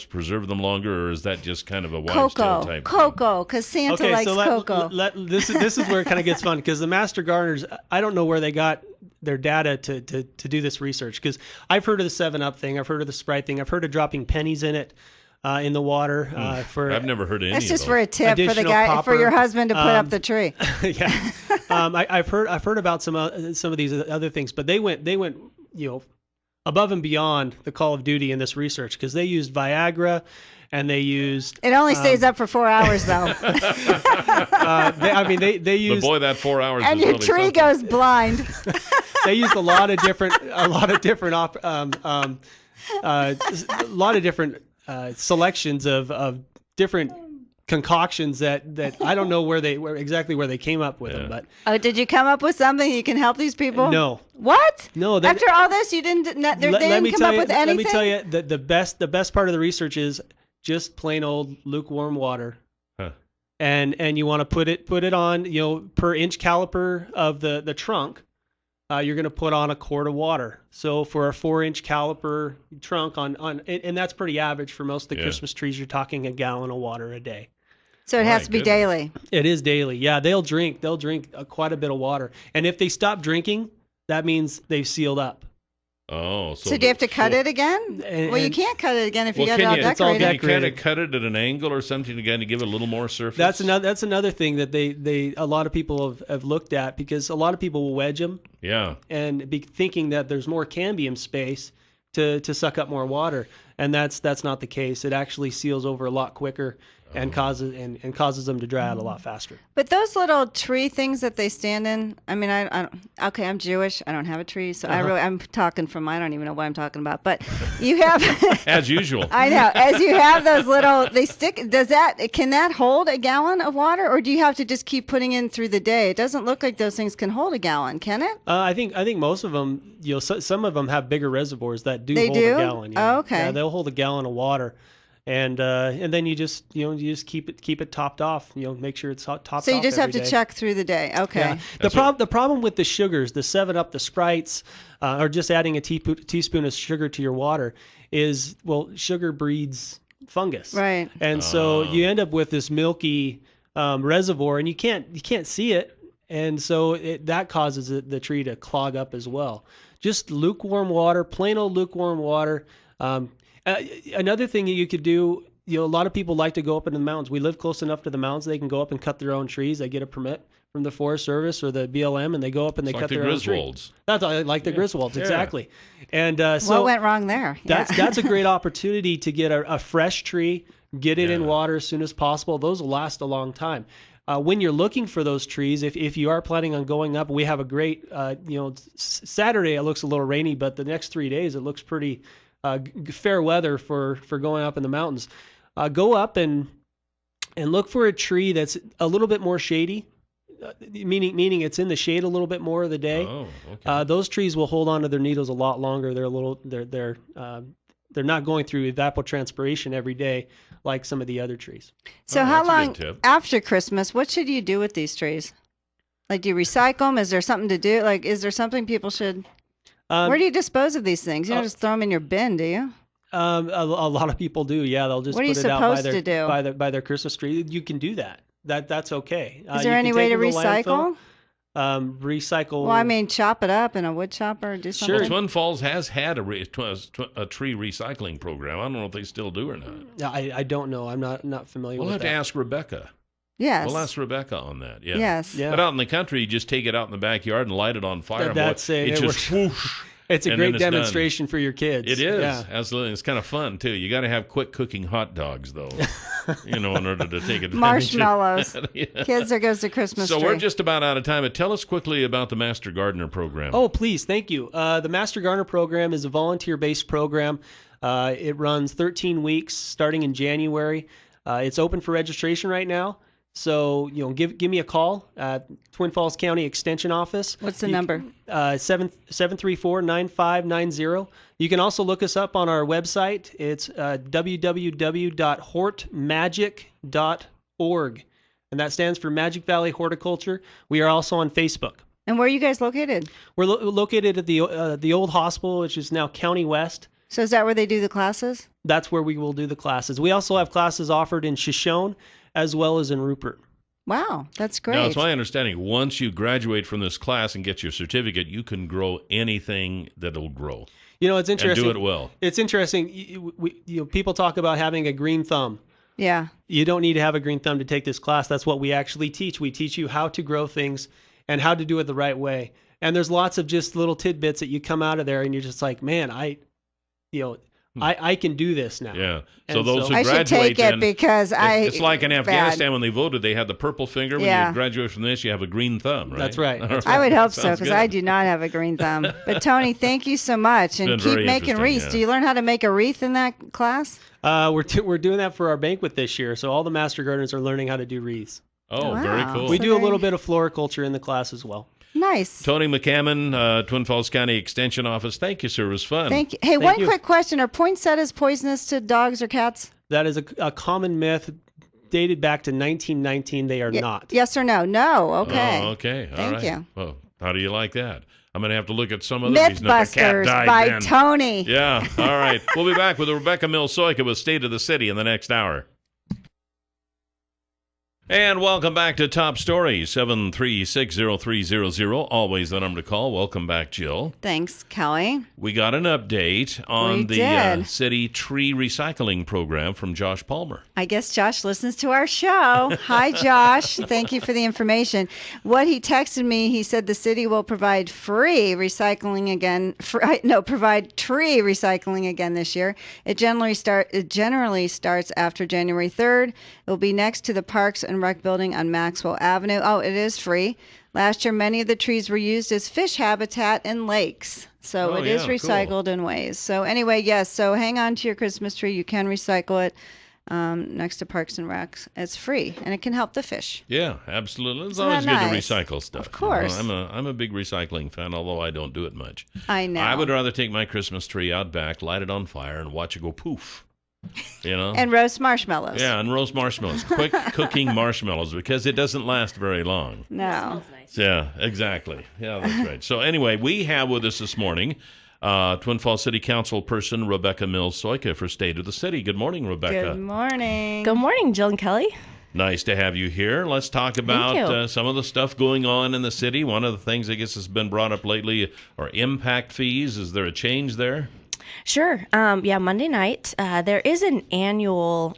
preserve them longer, or is that just kind of a wives' tale type? Cocoa, because Santa likes cocoa. This is where it kind of gets fun, because the master gardeners, I don't know where they got their data to do this research, because I've heard of the 7-Up thing, I've heard of the Sprite thing, I've heard of dropping pennies in it. In the water I've never heard of any. That's just of for a tip for the guy, copper, for your husband to put up the tree. Yeah, I've heard about some of these other things, but they went above and beyond the Call of Duty in this research, because they used Viagra, and they used. It only stays up for 4 hours though. They used. But boy, that 4 hours. And is your really tree something. goes blind. They used a lot of different selections of different concoctions that I don't know where they came up with them, but Oh, did you come up with something you can help these people? no. What? No. After all this, you didn't come up with anything? Let me tell you that the best part of the research is just plain old lukewarm water. Huh. And you want to put it on, per inch caliper of the trunk. You're going to put on a quart of water. So for a 4-inch caliper trunk and that's pretty average for most of the Christmas trees, you're talking a gallon of water a day. So it has to be daily. It is daily. Yeah, they'll drink quite a bit of water. And if they stop drinking, that means they've sealed up. Oh, so do you have to cut it again? Well, you can't cut it again if you got it all decorated. Can you kind of cut it at an angle or something to kind of give it a little more surface? That's another thing that a lot of people have looked at, because a lot of people will wedge them. Yeah. And be thinking that there's more cambium space to suck up more water, and that's not the case. It actually seals over a lot quicker and causes them to dry out a lot faster. But those little tree things that they stand in, I mean, okay, I'm Jewish. I don't have a tree, so I'm talking I don't even know what I'm talking about. But you have as usual. I know. As you have those little, they stick. Can that hold a gallon of water, or do you have to just keep putting in through the day? It doesn't look like those things can hold a gallon, can it? I think most of them, some of them have bigger reservoirs that hold a gallon. Oh, okay. Yeah, they'll hold a gallon of water. And then you just keep it topped off. Make sure it's topped off. So you just have to day. check through the day. Okay. Yeah. The problem with the sugars, the 7-Up, the Sprites, or just adding a teaspoon of sugar to your water is, sugar breeds fungus. Right. And so you end up with this milky reservoir, and you can't see it, and so that causes the tree to clog up as well. Just lukewarm water, plain old lukewarm water. Another thing that you could do, a lot of people like to go up into the mountains. We live close enough to the mountains; they can go up and cut their own trees. They get a permit from the Forest Service or the BLM, and they go up and they cut their own trees. That's like the Griswolds, exactly. And so what went wrong there? That's a great opportunity to get a fresh tree, get it in water as soon as possible. Those will last a long time. When you're looking for those trees, if you are planning on going up, we have a great, Saturday it looks a little rainy, but the next 3 days it looks pretty fair weather for going up in the mountains. Go up and look for a tree that's a little bit more shady, meaning it's in the shade a little bit more of the day. Oh, okay. Those trees will hold on to their needles a lot longer. They're not going through evapotranspiration every day like some of the other trees. So how long after Christmas, what should you do with these trees? Like, do you recycle them? Is there something to do? Like, is there something people should... Where do you dispose of these things? You don't just throw them in your bin, do you? A lot of people do. Yeah, they'll just put it out by their Christmas tree. You can do that. That's okay. Is there any way to recycle? Recycle. Well, I mean, chop it up in a wood chopper or do something. Sure. Twin Falls has had a tree recycling program. I don't know if they still do or not. I don't know. I'm not familiar with that. We'll have to ask Rebecca. Yes. We'll ask Rebecca on that. Yeah. Yes. Yeah. But out in the country, you just take it out in the backyard and light it on fire. That's it. It just whoosh. It's a great demonstration for your kids. It is. Yeah. Absolutely. It's kind of fun, too. You got to have quick cooking hot dogs, though, in order to take advantage. Marshmallows. Kids, there goes the Christmas tree. So we're just about out of time, but tell us quickly about the Master Gardener program. Oh, please. Thank you. The Master Gardener program is a volunteer-based program. It runs 13 weeks starting in January. It's open for registration right now. So, give me a call at Twin Falls County Extension Office. What's the number? 734-9590. You can also look us up on our website. It's www.hortmagic.org, and that stands for Magic Valley Horticulture. We are also on Facebook. And where are you guys located? We're located at the old hospital, which is now County West. So is that where they do the classes? That's where we will do the classes. We also have classes offered in Shoshone as well as in Rupert. Wow, that's great. Now, it's my understanding, once you graduate from this class and get your certificate, you can grow anything that'll grow. It's interesting. And do it well. It's interesting. People talk about having a green thumb. Yeah. You don't need to have a green thumb to take this class. That's what we actually teach. We teach you how to grow things and how to do it the right way. And there's lots of just little tidbits that you come out of there and you're just like, man, I can do this now. Yeah. So And those who I should graduate take it then, because it's like in bad. Afghanistan when they voted, they had the purple finger. When Yeah. you graduate from this, you have a green thumb, right? That's right. That's I would hope so Sounds because good. I do not have a green thumb. But Tony, thank you so much, and been keep very making interesting, wreaths. yeah. Do you learn how to make a wreath in that class? We're doing that for our banquet this year. So all the master gardeners are learning how to do wreaths. Oh, Wow. very cool. We So do a they- little bit of floriculture in the class as well. Nice. Tony McCammon, Twin Falls County Extension Office. Thank you, sir. It was fun. Thank you. Hey, Thank one you. quick question: are poinsettias poisonous to dogs or cats? That is a common myth dated back to 1919. They are not. Yes or no? No. Okay. Oh, okay. All Thank right. you. Well, how do you like that? I'm going to have to look at some other reason that the cat Mythbusters died by then. Tony. Yeah. All right. We'll be back with Rebecca Mills-Soika with State of the City in the next hour. And welcome back to Top Story, 7360300. Always the number to call. Welcome back, Jill. Thanks, Kelly. We got an update on We the did. city tree recycling program from Josh Palmer. I guess Josh listens to our show. Hi, Josh. Thank you for the information. What he texted me, he said the city will provide free recycling again. Provide tree recycling again this year. It generally starts after January 3rd. It will be next to the Parks and Rec building on Maxwell Avenue. Oh, it is free. Last year, many of the trees were used as fish habitat in lakes. So it is yeah, recycled in ways. So anyway, yes. So hang on to your Christmas tree. You can recycle it next to Parks and Recs. It's free, and it can help the fish. Yeah, absolutely. It's Isn't always that good nice? to recycle stuff. Of course. You know, I'm a big recycling fan, although I don't do it much. I know. I would rather take my Christmas tree out back, light it on fire, and watch it go poof. You know? And roast marshmallows. Yeah, and roast marshmallows. Quick cooking marshmallows, because it doesn't last very long. No. Yeah, exactly. Yeah, that's right. So anyway, we have with us this morning Twin Falls City Council person Rebecca Mills-Soika for State of the City. Good morning, Rebecca. Good morning. Good morning, Jill and Kelly. Nice to have you here. Let's talk about some of the stuff going on in the city. One of the things I guess has been brought up lately are impact fees. Is there a change there? Sure. Monday night, there is an annual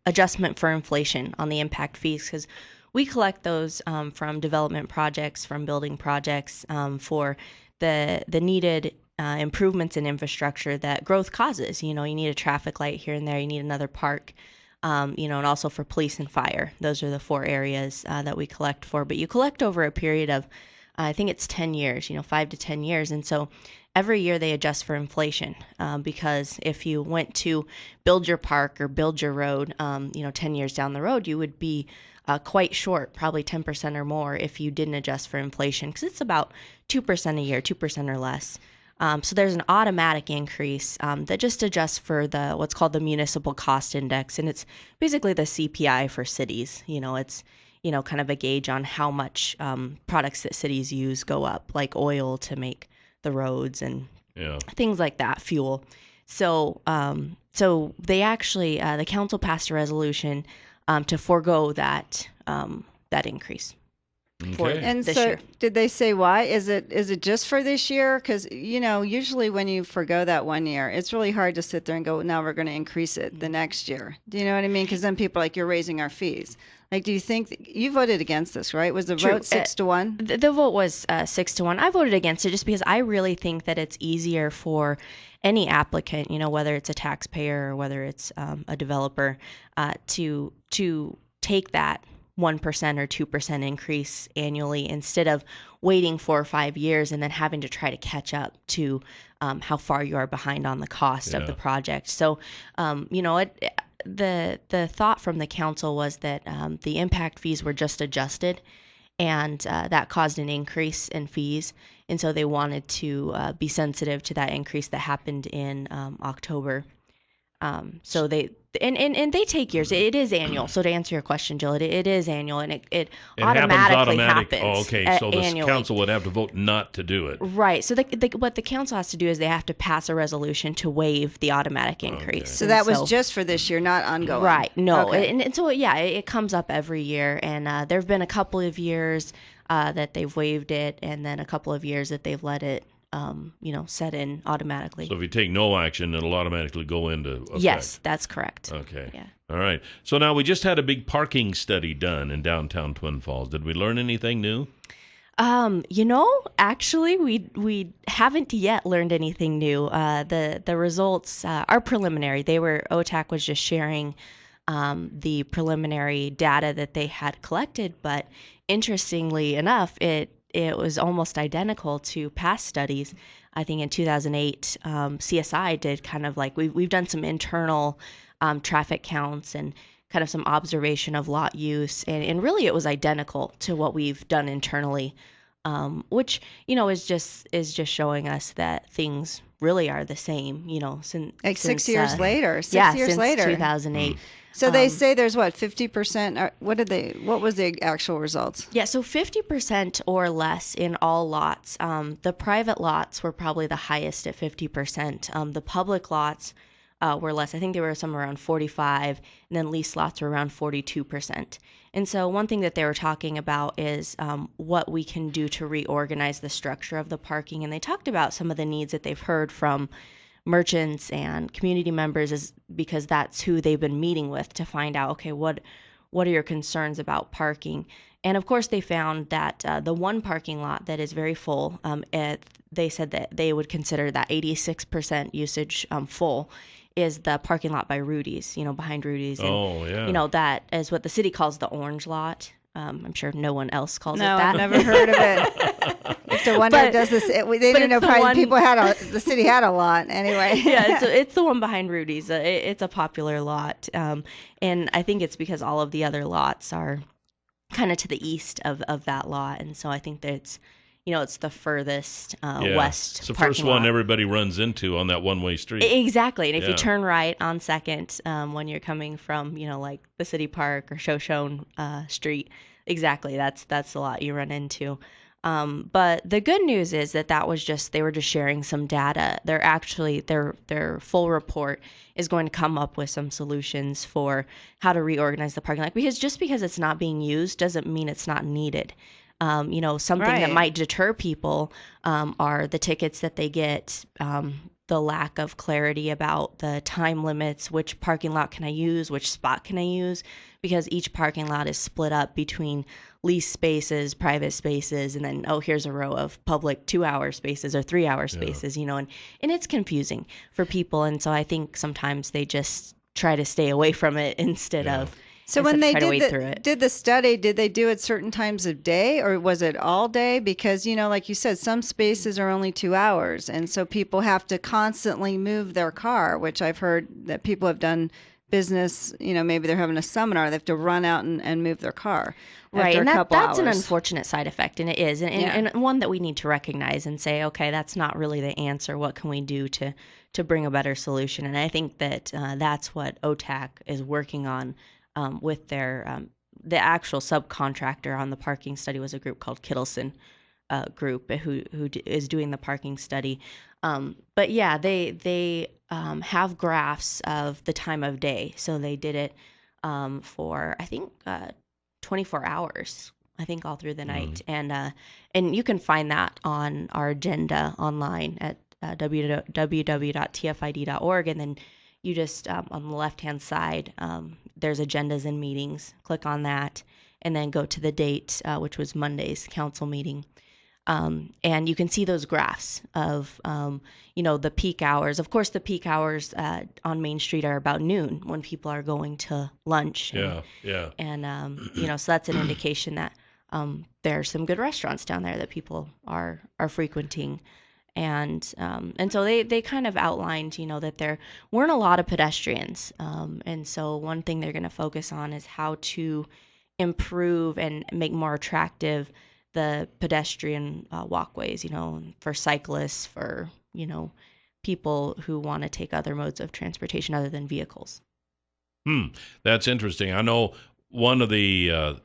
adjustment for inflation on the impact fees because we collect those from development projects, from building projects for the needed improvements in infrastructure that growth causes. You know, you need a traffic light here and there. You need another park. And also for police and fire. Those are the 4 areas that we collect for. But you collect over a period of, I think it's 10 years, 5 to 10 years. And so every year they adjust for inflation because if you went to build your park or build your road, 10 years down the road, you would be quite short, probably 10% or more if you didn't adjust for inflation because it's about 2% a year, 2% or less. So there's an automatic increase that just adjusts for what's called the municipal cost index, and it's basically the CPI for cities. It's kind of a gauge on how much products that cities use go up, like oil to make the roads and things like that, fuel. So they actually the council passed a resolution to forego that increase. Okay. And this so year. did they say why? Is it just for this year? Because, usually when you forgo that 1 year, it's really hard to sit there and go, now we're going to increase it the next year. Do you know what I mean? Because then people are like, you're raising our fees. Like, do you think you voted against this, right? Was the True. vote 6-1? The vote was 6-1. I voted against it just because I really think that it's easier for any applicant, whether it's a taxpayer or whether it's a developer, to take that 1% or 2% increase annually instead of waiting 4 or 5 years and then having to try to catch up to how far you are behind on the cost of the project. So, the thought from the council was that the impact fees were just adjusted and that caused an increase in fees. And so they wanted to be sensitive to that increase that happened in October. So they they take years. It is annual. So to answer your question, Jill, it is annual, and it automatically happens. Oh, okay. So the annually. council would have to vote not to do it. Right. So what the council has to do is they have to pass a resolution to waive the automatic increase. Okay. So that was just for this year, not ongoing. Right. No. Okay. And so it comes up every year, and there have been a couple of years that they've waived it, and then a couple of years that they've let it set in automatically. So if you take no action, it'll automatically go into effect. Yes, that's correct. Okay. Yeah. All right. So now we just had a big parking study done in downtown Twin Falls. Did we learn anything new? Actually, we haven't yet learned anything new. The results are preliminary. OTAC was just sharing the preliminary data that they had collected, but interestingly enough, it was almost identical to past studies. I think in 2008, CSI did kind of like we've done some internal traffic counts and kind of some observation of lot use, and really it was identical to what we've done internally, which is just showing us that things really are the same, since Like 6 years later, since later. 2008. So they say there's what, 50%? What was the actual results? Yeah, so 50% or less in all lots. The private lots were probably the highest at 50%. The public lots were less. I think they were somewhere around 45, and then lease lots were around 42%. And so one thing that they were talking about is what we can do to reorganize the structure of the parking. And they talked about some of the needs that they've heard from merchants and community members, because that's who they've been meeting with to find out, okay, what are your concerns about parking? And of course, they found that the one parking lot that is very full, they said that they would consider that 86% usage full, is the parking lot by Rudy's, behind Rudy's. And, Oh, yeah. That is what the city calls the orange lot. I'm sure no one else calls it No, that. I've never heard of it. I have to wonder, does this? They didn't know probably the city had a lot anyway. Yeah, it's the one behind Rudy's. It's a popular lot, and I think it's because all of the other lots are kind of to the east of that lot, and so I think that it's the furthest west. It's the parking first one lot. everybody runs into on that one-way street. Exactly, and if you Yeah. turn right on Second, when you're coming from like the City Park or Shoshone Street, exactly, that's the lot you run into. But the good news is that they were just sharing some data. They're actually their full report is going to come up with some solutions for how to reorganize the parking lot, because just because it's not being used doesn't mean it's not needed. Something that Right. might deter people are the tickets that they get, the lack of clarity about the time limits, which parking lot can I use, which spot can I use, because each parking lot is split up between lease spaces, private spaces, and then, here's a row of public 2-hour spaces or 3-hour spaces, and it's confusing for people. And so I think sometimes they just try to stay away from it instead of So when they try to wade through it. did the study, did they do it certain times of day, or was it all day? Because, like you said, some spaces are only 2 hours. And so people have to constantly move their car, which I've heard that people have done business, maybe they're having a seminar, they have to run out and move their car. Right, after and a couple that's an hours. unfortunate side effect, and it is, and one that we need to recognize and say, okay, that's not really the answer. What can we do to bring a better solution? And I think that that's what OTAC is working on with their the actual subcontractor on the parking study was a group called Kittleson Group, who is doing the parking study. But yeah, they have graphs of the time of day, so they did it for I think 24 hours, I think, all through the night. And you can find that on our agenda online at www.tfid.org, and then you just on the left-hand side, there's agendas and meetings. Click on that, and then go to the date, which was Monday's council meeting. And you can see those graphs of, the peak hours. Of course, the peak hours on Main Street are about noon when people are going to lunch. Yeah. And, so that's an indication that there are some good restaurants down there that people are frequenting. And so they kind of outlined, that there weren't a lot of pedestrians. And so one thing they're going to focus on is how to improve and make more attractive the pedestrian walkways, for cyclists, for, people who want to take other modes of transportation other than vehicles. That's interesting. I know one of the,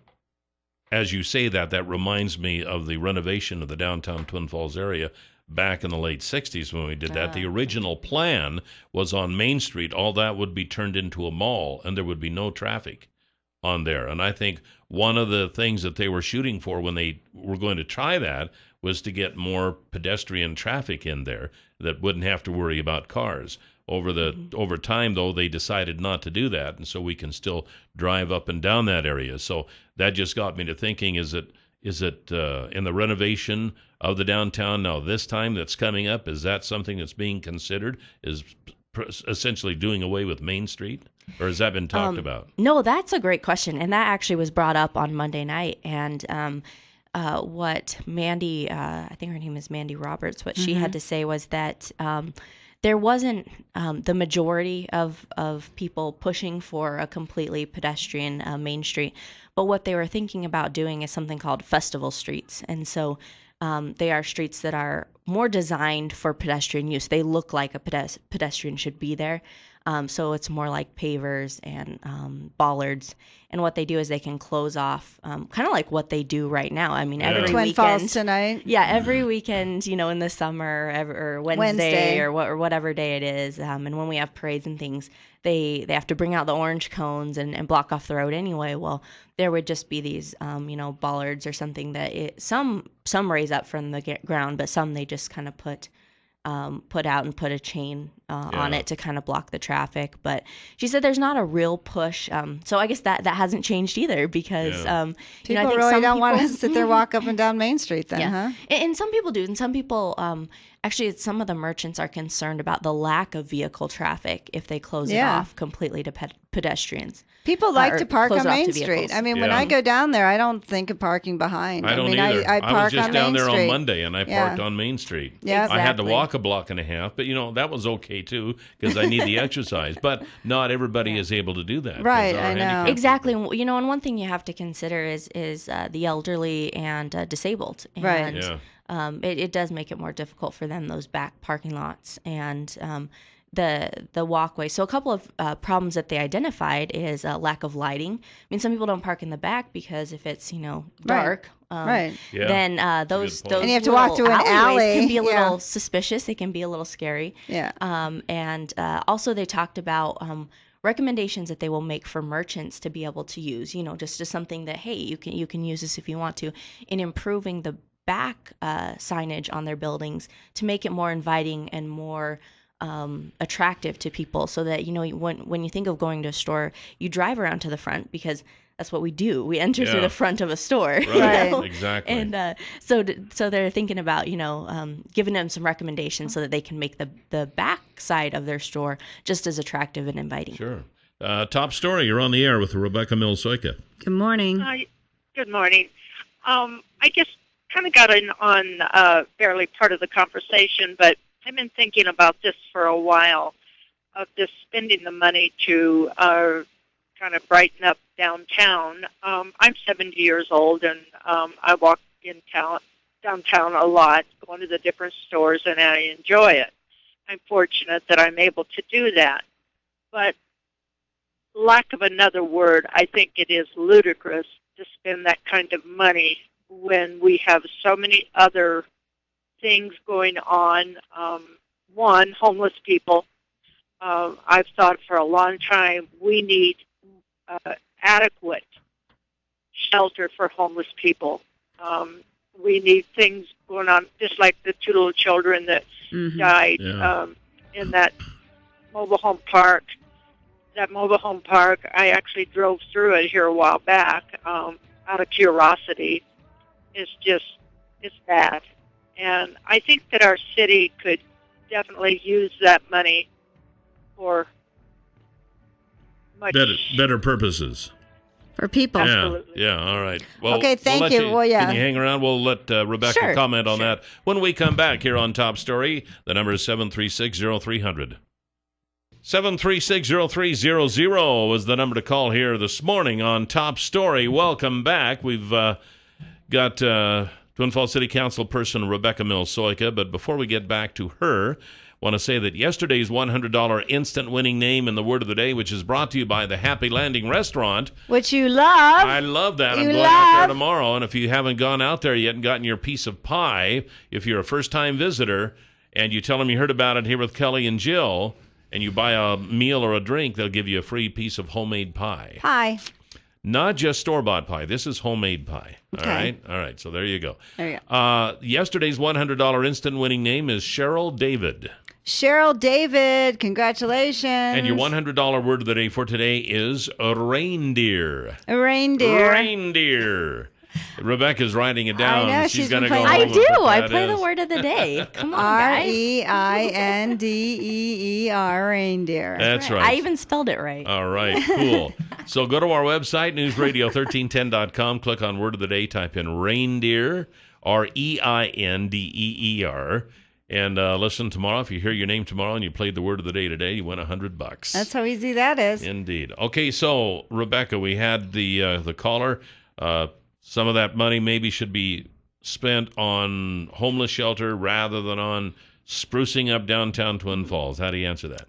as you say that reminds me of the renovation of the downtown Twin Falls area back in the late 60s when we did that. The original plan was on Main Street, all that would be turned into a mall, and there would be no traffic on there. And I think one of the things that they were shooting for when they were going to try that was to get more pedestrian traffic in there that wouldn't have to worry about cars. Over time, though, they decided not to do that, and so we can still drive up and down that area. So that just got me to thinking, is it Is it in the renovation of the downtown now this time that's coming up? Is that something that's being considered? Is essentially doing away with Main Street? Or has that been talked about? No, that's a great question. And that actually was brought up on Monday night. And what Mandy, I think her name is Mandy Roberts, what she had to say was that there wasn't the majority of people pushing for a completely pedestrian Main Street. But what they were thinking about doing is something called festival streets. And so they are streets that are more designed for pedestrian use. They look like a pedestrian should be there. So it's more like pavers and bollards. And what they do is they can close off, kind of like what they do right now. I mean, every Twin weekend. Falls tonight. Yeah, every weekend, in the summer or Wednesday. or whatever day it is. And when we have parades and things, they have to bring out the orange cones and block off the road anyway. Well, there would just be these, bollards or something that some raise up from the ground, but some they just kind of put out and put a chain on it to kind of block the traffic. But she said there's not a real push. So I guess that hasn't changed either because, people I think really some don't want to people- sit there, walk up and down Main Street then, huh? And some people do. And some people, actually, some of the merchants are concerned about the lack of vehicle traffic if they close it off completely to pedestrians. People like or to park close on it off Main to Street. vehicles. I mean, when I go down there, I don't think of parking behind. I don't mean, either. I was park just on down Main there Street. on Monday, and I parked on Main Street. Yeah. I had to Exactly. walk a block and a half, but that was okay too because I need the exercise. But not everybody is able to do that. 'cause Right, there are I know. handicapped Exactly. people. And one thing you have to consider is the elderly and disabled. Right. And it does make it more difficult for them, those back parking lots and the walkway. So a couple of problems that they identified is lack of lighting. I mean, some people don't park in the back because if it's dark, Right. Yeah. then That's a those good point. And you have to walk little through an alleyways alley. can be a little Yeah. suspicious. They can be a little scary. Yeah. And also they talked about recommendations that they will make for merchants to be able to use, just as something that, hey, you can use this if you want to, in improving the back signage on their buildings to make it more inviting and more attractive to people, so that when you think of going to a store, you drive around to the front because that's what we do. We enter through the front of a store. Right. Right. Exactly. And so they're thinking about giving them some recommendations so that they can make the back side of their store just as attractive and inviting. Sure. Top story. You're on the air with Rebecca Mills-Soika. Good morning. Hi. Good morning. I just kind of got in on barely part of the conversation, but I've been thinking about this for a while, of just spending the money to kind of brighten up downtown. I'm 70 years old, and I walk downtown a lot, going to the different stores, and I enjoy it. I'm fortunate that I'm able to do that. But lack of another word, I think it is ludicrous to spend that kind of money when we have so many other things going on. One, homeless people. I've thought for a long time we need adequate shelter for homeless people. We need things going on, just like the two little children that died in that mobile home park. That mobile home park, I actually drove through it here a while back out of curiosity. It's bad. And I think that our city could definitely use that money for much better purposes. For people. Absolutely. Yeah, all right. Well, Okay, thank we'll let you. Well, yeah. Can you hang around? We'll let Rebecca Sure, comment on that when we come back here on Top Story. The number is 736-0300. 736-0300 was the number to call here this morning on Top Story. Welcome back. We've got Twin Falls City Council person Rebecca Mills-Soika, but before we get back to her, want to say that yesterday's $100 instant winning name in the word of the day, which is brought to you by the Happy Landing Restaurant. Which you love. I love that. I'm You going out there love. tomorrow, and if you haven't gone out there yet and gotten your piece of pie, if you're a first-time visitor and you tell them you heard about it here with Kelly and Jill, and you buy a meal or a drink, they'll give you a free piece of homemade pie. Hi. Not just store-bought pie. This is homemade pie. Okay. All right. So there you go. There you go. Yesterday's $100 instant winning name is Cheryl David. Cheryl David, congratulations. And your $100 word of the day for today is a reindeer. A reindeer. Reindeer. Rebecca's writing it down. I know, She's she's going to been go playing home I it. and do. put I that play the as- word of the day. Come on, guys. Reindeer, reindeer. That's I right. even spelled it right. All right, cool. So go to our website, newsradio1310.com, click on Word of the Day, type in reindeer, Reindeer, and listen tomorrow. If you hear your name tomorrow and you played the Word of the Day today, you win $100. That's how easy that is. Indeed. Okay, so Rebecca, we had the caller. Some of that money maybe should be spent on homeless shelter rather than on sprucing up downtown Twin Falls. How do you answer that?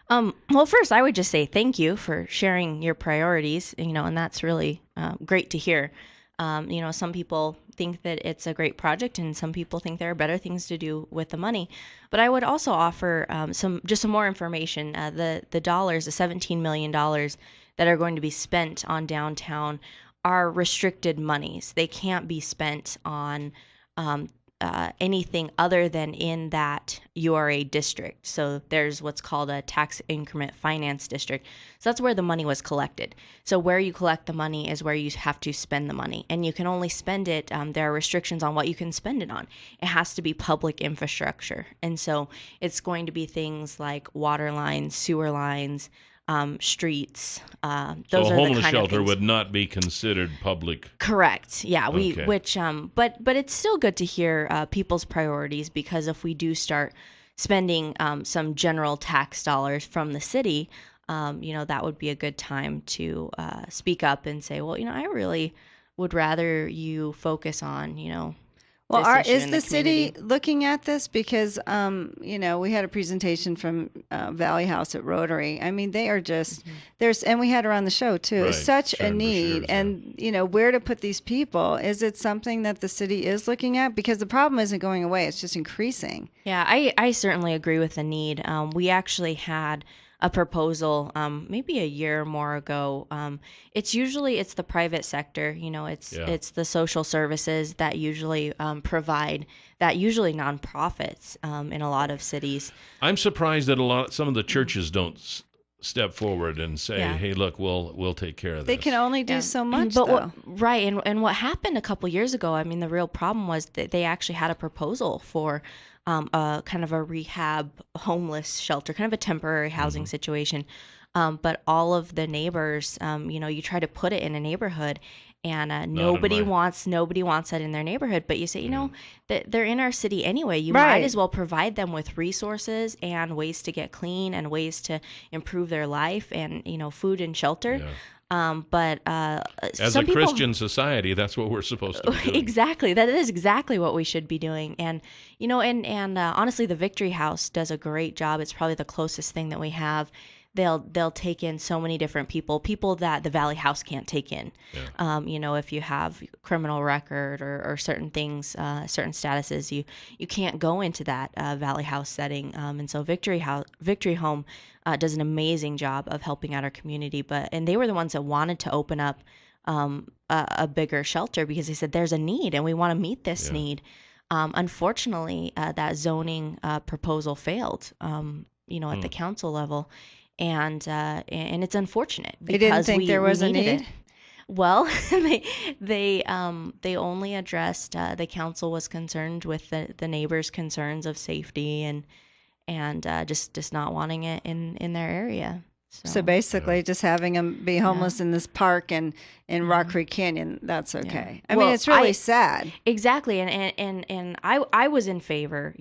Well, first, I would just say thank you for sharing your priorities, and that's really great to hear. Some people think that it's a great project, and some people think there are better things to do with the money. But I would also offer some more information. The dollars, the $17 million that are going to be spent on downtown are restricted monies. They can't be spent on anything other than in that URA district. So there's what's called a tax increment finance district. So that's where the money was collected. So where you collect the money is where you have to spend the money. And you can only spend it, there are restrictions on what you can spend it on. It has to be public infrastructure. And so it's going to be things like water lines, sewer lines, streets. So Those a are homeless the kind shelter of things. would not be considered public. Correct. Yeah. Okay. But it's still good to hear people's priorities, because if we do start spending some general tax dollars from the city, that would be a good time to speak up and say, well, I really would rather you focus on, Well, this issue is in the city community. looking at this? Because, we had a presentation from Valley House at Rotary. I mean, they are just, and we had her on the show too. Right. It's such a Sharon need. Bashir's, And, where to put these people? Is it something that the city is looking at? Because the problem isn't going away. It's just increasing. Yeah, I certainly agree with the need. We actually had a proposal maybe a year or more ago. It's the private sector, it's the social services that usually provide that, usually nonprofits in a lot of cities. I'm surprised that some of the churches don't step forward and say, Yeah. "Hey, look, we'll take care of this." They can only do Yeah. so much, But though. right, and what happened a couple years ago, I mean, the real problem was that they actually had a proposal for a kind of a rehab homeless shelter, kind of a temporary housing situation. But all of the neighbors, you try to put it in a neighborhood, and nobody wants that in their neighborhood. But you say, that they're in our city anyway. You might Right. as well provide them with resources and ways to get clean and ways to improve their life, and food and shelter. Yeah. But As some a people, Christian society, that's what we're supposed to be doing. exactly, that is exactly what we should be doing. And honestly, the Victory House does a great job. It's probably the closest thing that we have. They'll take in so many different people that the Valley House can't take in. Yeah. If you have criminal record or certain things, certain statuses, you can't go into that Valley House setting. And so Victory Home does an amazing job of helping out our community. And they were the ones that wanted to open up a bigger shelter, because they said there's a need and we want to meet this need. Unfortunately, that zoning proposal failed. At the council level. And it's unfortunate They didn't because think there was we a needed need? it. Well, they only addressed, the council was concerned with the neighbors' concerns of safety and just not wanting it in their area. So basically, just having them be homeless in this park and in Rock Creek Canyon, that's okay. I mean, it's really sad. Exactly, and I was in favor,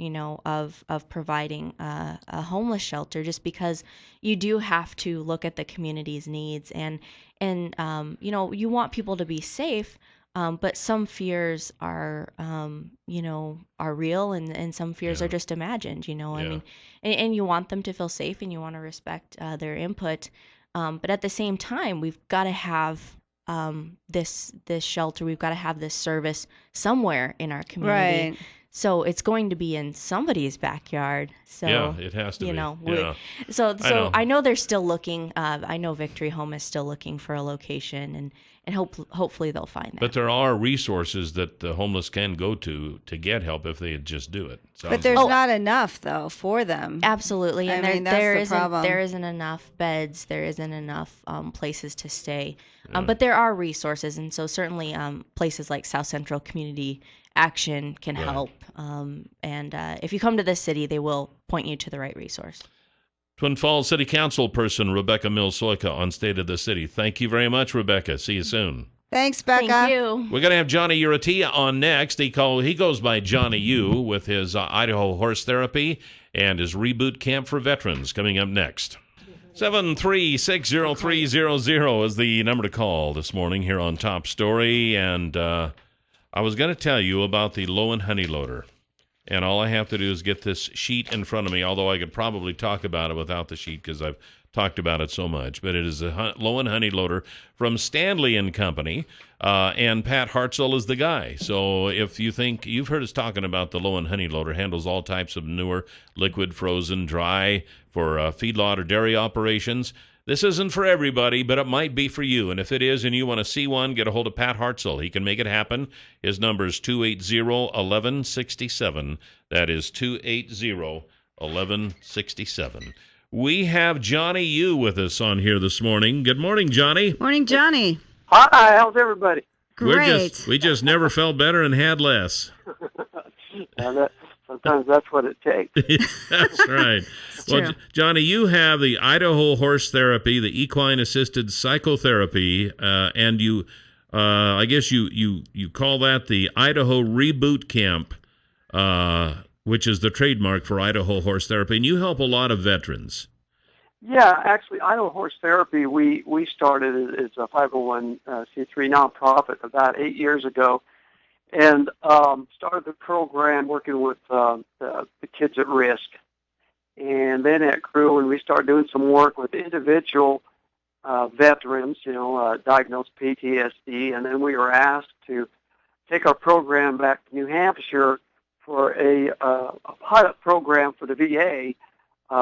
of providing a homeless shelter, just because you do have to look at the community's needs, and you want people to be safe. But some fears are real, and some fears are just imagined, I mean, and you want them to feel safe, and you want to respect their input. But at the same time, we've got to have this shelter. We've got to have this service somewhere in our community. Right. So it's going to be in somebody's backyard. So Yeah, it has to be. Yeah. So I know they're still looking. I know Victory Home is still looking for a location, and hopefully they'll find that. But there are resources that the homeless can go to get help if they just do it. But there's not enough, though, for them. Absolutely, and that's the problem. There isn't enough beds. There isn't enough places to stay. But there are resources, and so certainly places like South Central Community Action can help. And if you come to this city, they will point you to the right resource. Twin Falls City Council person Rebecca Mills-Soyka on State of the City. Thank you very much, Rebecca. See you soon. Thanks, Becca. Thank you. We're going to have Johnny Uratia on next. He goes by Johnny U with his Idaho horse therapy and his reboot camp for veterans coming up next. 7360300 is the number to call this morning here on Top Story. And I was going to tell you about the Low and Honey Loader. And all I have to do is get this sheet in front of me, although I could probably talk about it without the sheet because I've talked about it so much. But it is a Low and Honey Loader from Stanley & Company, and Pat Hartzell is the guy. So if you think you've heard us talking about the Low and Honey Loader, handles all types of manure, liquid, frozen, dry, for feedlot or dairy operations. This isn't for everybody, but it might be for you. And if it is and you want to see one, get a hold of Pat Hartzell. He can make it happen. His number is 280-1167. That is 280-1167. We have Johnny U with us on here this morning. Good morning, Johnny. Morning, Johnny. Hi, how's everybody? Great. We just never felt better and had less. Sometimes that's what it takes. That's right. Well, Johnny, you have the Idaho Horse Therapy, the equine-assisted psychotherapy, and you, I guess you call that the Idaho Reboot Camp, which is the trademark for Idaho Horse Therapy, and you help a lot of veterans. Yeah, actually, Idaho Horse Therapy, we started as a 501c3 nonprofit about 8 years ago, and started the program working with the kids at risk. And then it grew, and we started doing some work with individual veterans, diagnosed PTSD, and then we were asked to take our program back to New Hampshire for a pilot program for the VA,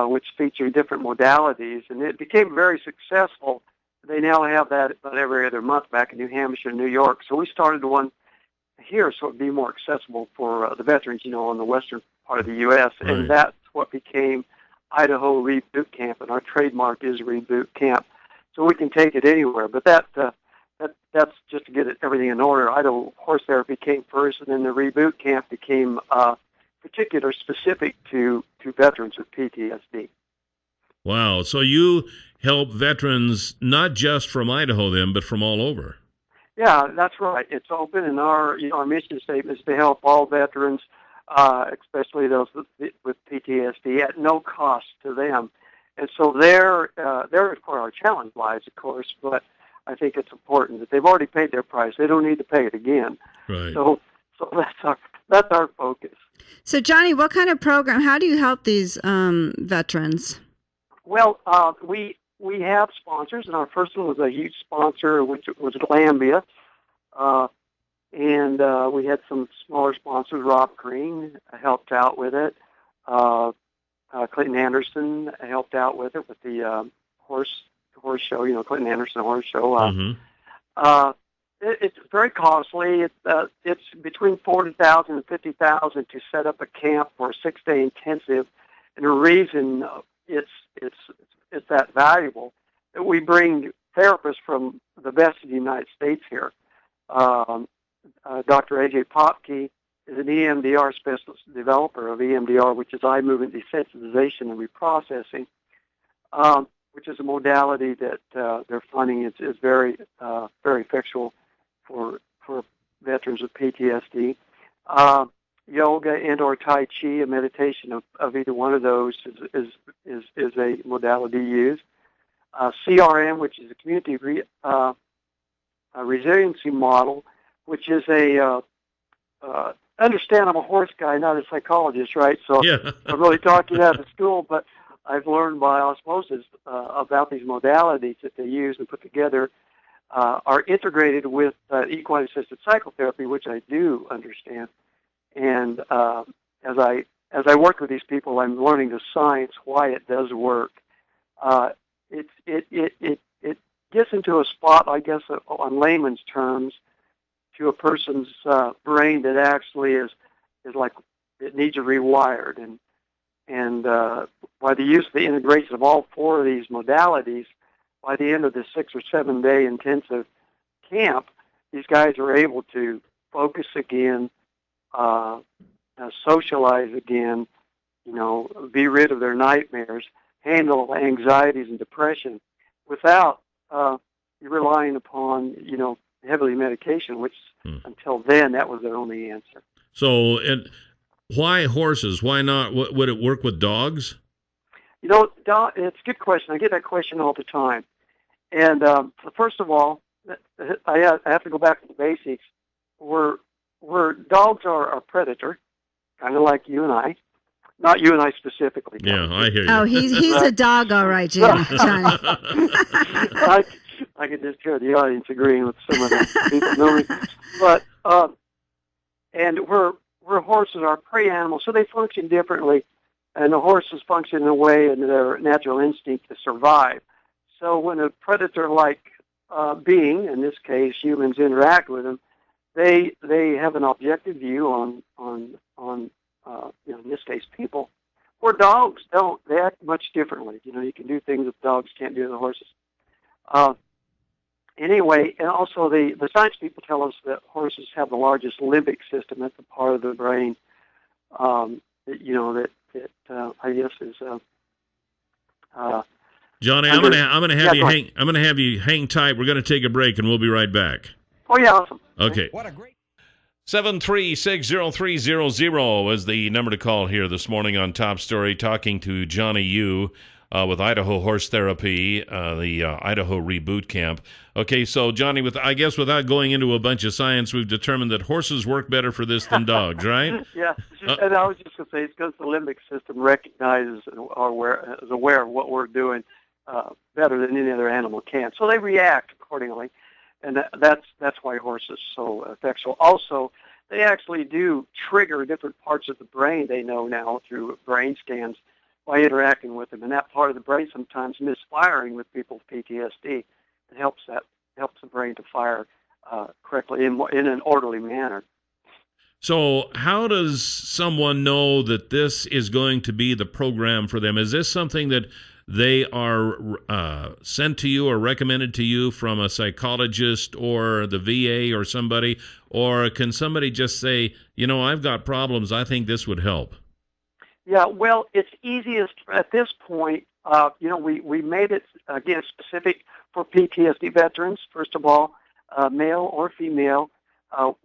which featured different modalities, and it became very successful. They now have that about every other month back in New Hampshire and New York. So we started one here so it would be more accessible for the veterans, on the western part of the U.S., right. And that's what became Idaho Reboot Camp, and our trademark is Reboot Camp. So we can take it anywhere, but that's just to get everything in order. Idaho Horse Therapy came first, and then the Reboot Camp became particular, specific to veterans with PTSD. Wow. So you help veterans not just from Idaho then, but from all over. Yeah, that's right. It's open, and our mission statement is to help all veterans, especially those with PTSD, at no cost to them. And so there is where our challenge lies, of course, but I think it's important that they've already paid their price. They don't need to pay it again. Right. So that's our focus. So, Johnny, what kind of program, how do you help these veterans? Well, we have sponsors, and our first one was a huge sponsor, which was Glambia. And we had some smaller sponsors. Rob Green helped out with it. Clinton Anderson helped out with it with the horse show, Clinton Anderson Horse Show. Mm-hmm. It's very costly. It's between $40,000 and $50,000 to set up a camp for a 6-day intensive, and the reason it's that valuable that we bring therapists from the best of the United States here. Dr. A.J. Popke is an EMDR specialist developer of EMDR, which is eye movement desensitization and reprocessing, which is a modality that they're finding is very very effectual for veterans with PTSD. Yoga and/or Tai Chi, a meditation of either one of those is a modality used. CRM, which is a community resiliency model, which is understand I'm a horse guy, not a psychologist, right? So yeah. I'm really talking out of school, but I've learned by osmosis about these modalities that they use and put together are integrated with equine-assisted psychotherapy, which I do understand. And as I work with these people, I'm learning the science why it does work. It gets into a spot, I guess, on layman's terms, to a person's brain that actually is like it needs rewired, and by the use of the integration of all four of these modalities, by the end of the 6 or 7 day intensive camp, these guys are able to focus again, socialize again, be rid of their nightmares, handle anxieties and depression without relying upon, heavily medication, which until then, that was their only answer. So, why horses? Why not? Would it work with dogs? It's a good question. I get that question all the time. And first of all, I have to go back to the basics. Where dogs are a predator, kind of like you and I. Not you and I specifically. Yeah, I hear you. Oh, he's a dog, all right, Johnny. I can just hear the audience agreeing with some of the people knowing. But and where horses are prey animals, so they function differently, and the horses function in a way in their natural instinct to survive. So when a predator-like being, in this case humans, interact with them, they have an objective view on in this case people. Where dogs don't, they act much differently. You can do things that dogs can't do to horses. Anyway, and also the science people tell us that horses have the largest limbic system. That's the part of the brain that I guess is. Johnny, I'm gonna have you hang tight. We're gonna take a break, and we'll be right back. Oh yeah, awesome. Okay. What a great. 7360300 is the number to call here this morning on Top Story, talking to Johnny Yu with Idaho Horse Therapy, the Idaho Reboot Camp. Okay, so Johnny, without going into a bunch of science, we've determined that horses work better for this than dogs, right? Yeah, and I was just going to say, it's because the limbic system recognizes and is aware of what we're doing better than any other animal can. So they react accordingly. And that's why horses are so effectual. Also, they actually do trigger different parts of the brain they know now through brain scans by interacting with them. And that part of the brain sometimes misfiring with people with PTSD. It helps the brain to fire correctly in an orderly manner. So how does someone know that this is going to be the program for them? Is this something that they are sent to you or recommended to you from a psychologist or the VA or somebody? Or can somebody just say, I've got problems, I think this would help? Yeah, well, it's easiest at this point. We made it, again, specific for PTSD veterans, first of all, male or female,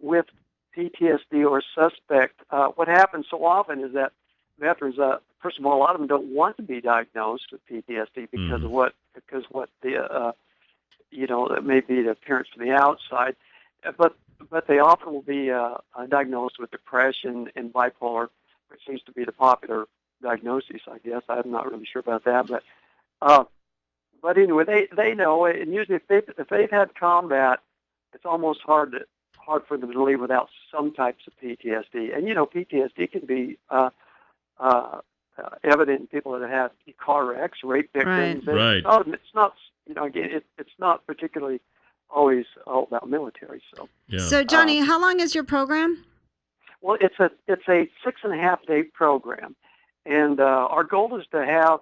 with PTSD or suspect. What happens so often is that veterans, first of all, a lot of them don't want to be diagnosed with PTSD because of what the that may be the appearance from the outside, but they often will be diagnosed with depression and bipolar, which seems to be the popular diagnosis, I guess. I'm not really sure about that, but anyway, they know, and usually if they've had combat, it's almost hard for them to live without some types of PTSD. And PTSD can be evident in people that have car wrecks, rape victims. Right. It's not, again, it's not particularly always all about military. So. Yeah. So Johnny, how long is your program? Well, it's a 6.5 day program, and our goal is to have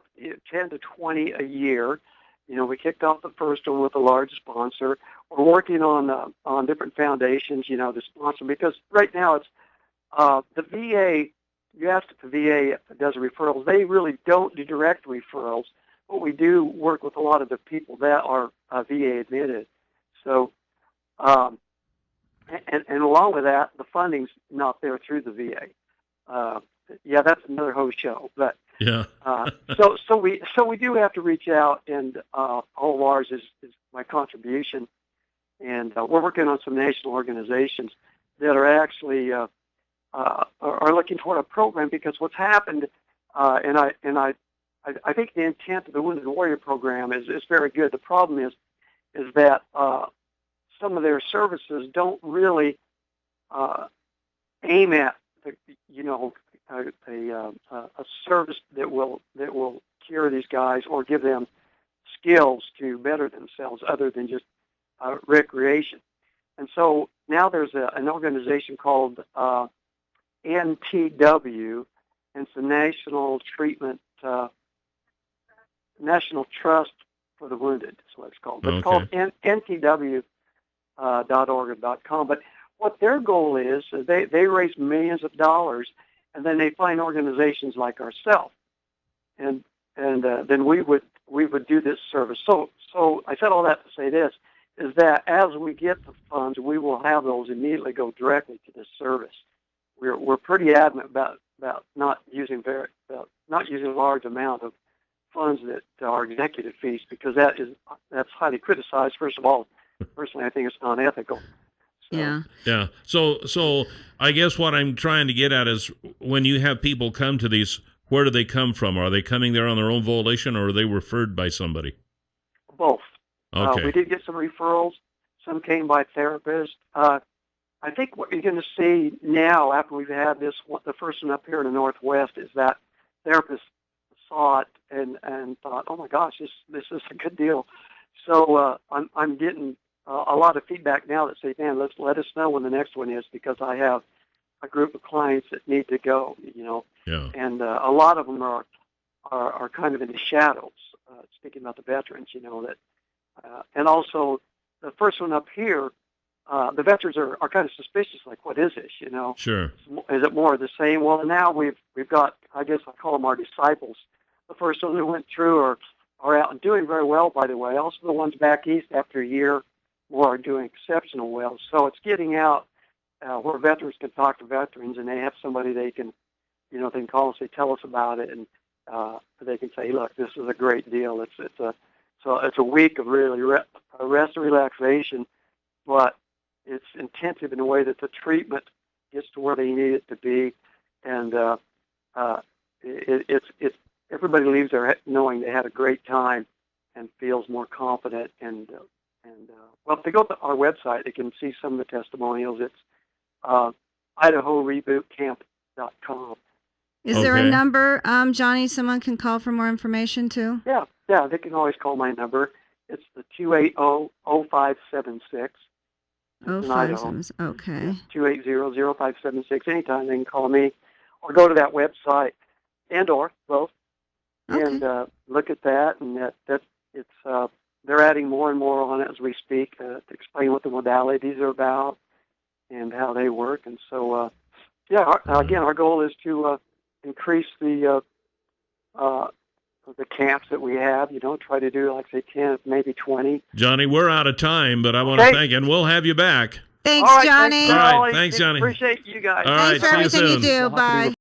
10 to 20 a year. We kicked off the first one with a large sponsor. We're working on different foundations, to sponsor, because right now it's the VA. You asked if the VA does referrals. They really don't do direct referrals, but we do work with a lot of the people that are VA admitted. So, and along with that, the funding's not there through the VA. That's another whole show. But yeah. So we do have to reach out, and all of ours is my contribution, and we're working on some national organizations that are actually are looking toward a program, because what's happened, and I think the intent of the Wounded Warrior program is very good. The problem is that some of their services don't really aim at you know, a service that will cure these guys or give them skills to better themselves other than just recreation. And so now there's an organization called NTW, and it's the National Trust for the Wounded. That's what it's called. But It's called ntw.org.com. But what their goal is, they raise millions of dollars, and then they find organizations like ourselves, and then we would do this service. So I said all that to say this, is that as we get the funds, we will have those immediately go directly to this service. We're pretty adamant about not using a large amount of funds that are executive fees, because that's highly criticized. First of all, personally, I think it's unethical. Yeah. Yeah. So I guess what I'm trying to get at is, when you have people come to these, where do they come from? Are they coming there on their own volition, or are they referred by somebody? Both. Okay. We did get some referrals. Some came by therapists. I think what you're going to see now, after we've had the first one up here in the Northwest, is that therapists saw it and thought, "Oh my gosh, this is a good deal." So I'm getting a lot of feedback now that say, "Man, let us know when the next one is, because I have a group of clients that need to go." You know, Yeah. and a lot of them are kind of in the shadows. Speaking about the veterans, you know that, and also the first one up here. The veterans are kind of suspicious, like, what is this, you know? Sure. Is it more of the same? Well, now we've got, I guess I call them our disciples. The first ones that went through are out and doing very well, by the way. Also, the ones back east after a year more are doing exceptional well. So it's getting out where veterans can talk to veterans, and they have somebody they can call and say, "Tell us about it," and they can say, "Look, this is a great deal." It's a week of really rest and relaxation, but it's intensive in a way that the treatment gets to where they need it to be, and it's everybody leaves there knowing they had a great time and feels more confident. And well, if they go to our website, they can see some of the testimonials. It's IdahoRebootCamp.com. Is there a number, Johnny, someone can call for more information too? Yeah, they can always call my number. It's the 280-0576. 0576, okay. 280-0576. Anytime they can call me, or go to that website, and/or both, and look at that. And they're adding more and more on it as we speak to explain what the modalities are about and how they work. And so, our goal is to increase the camps that we have. Try to do, like, say, 10, maybe 20. Johnny, we're out of time, but I want to thank, and we'll have you back. Thanks, Johnny. All right, thanks, Johnny. Appreciate you guys. All right, thanks for everything you do. We'll Bye.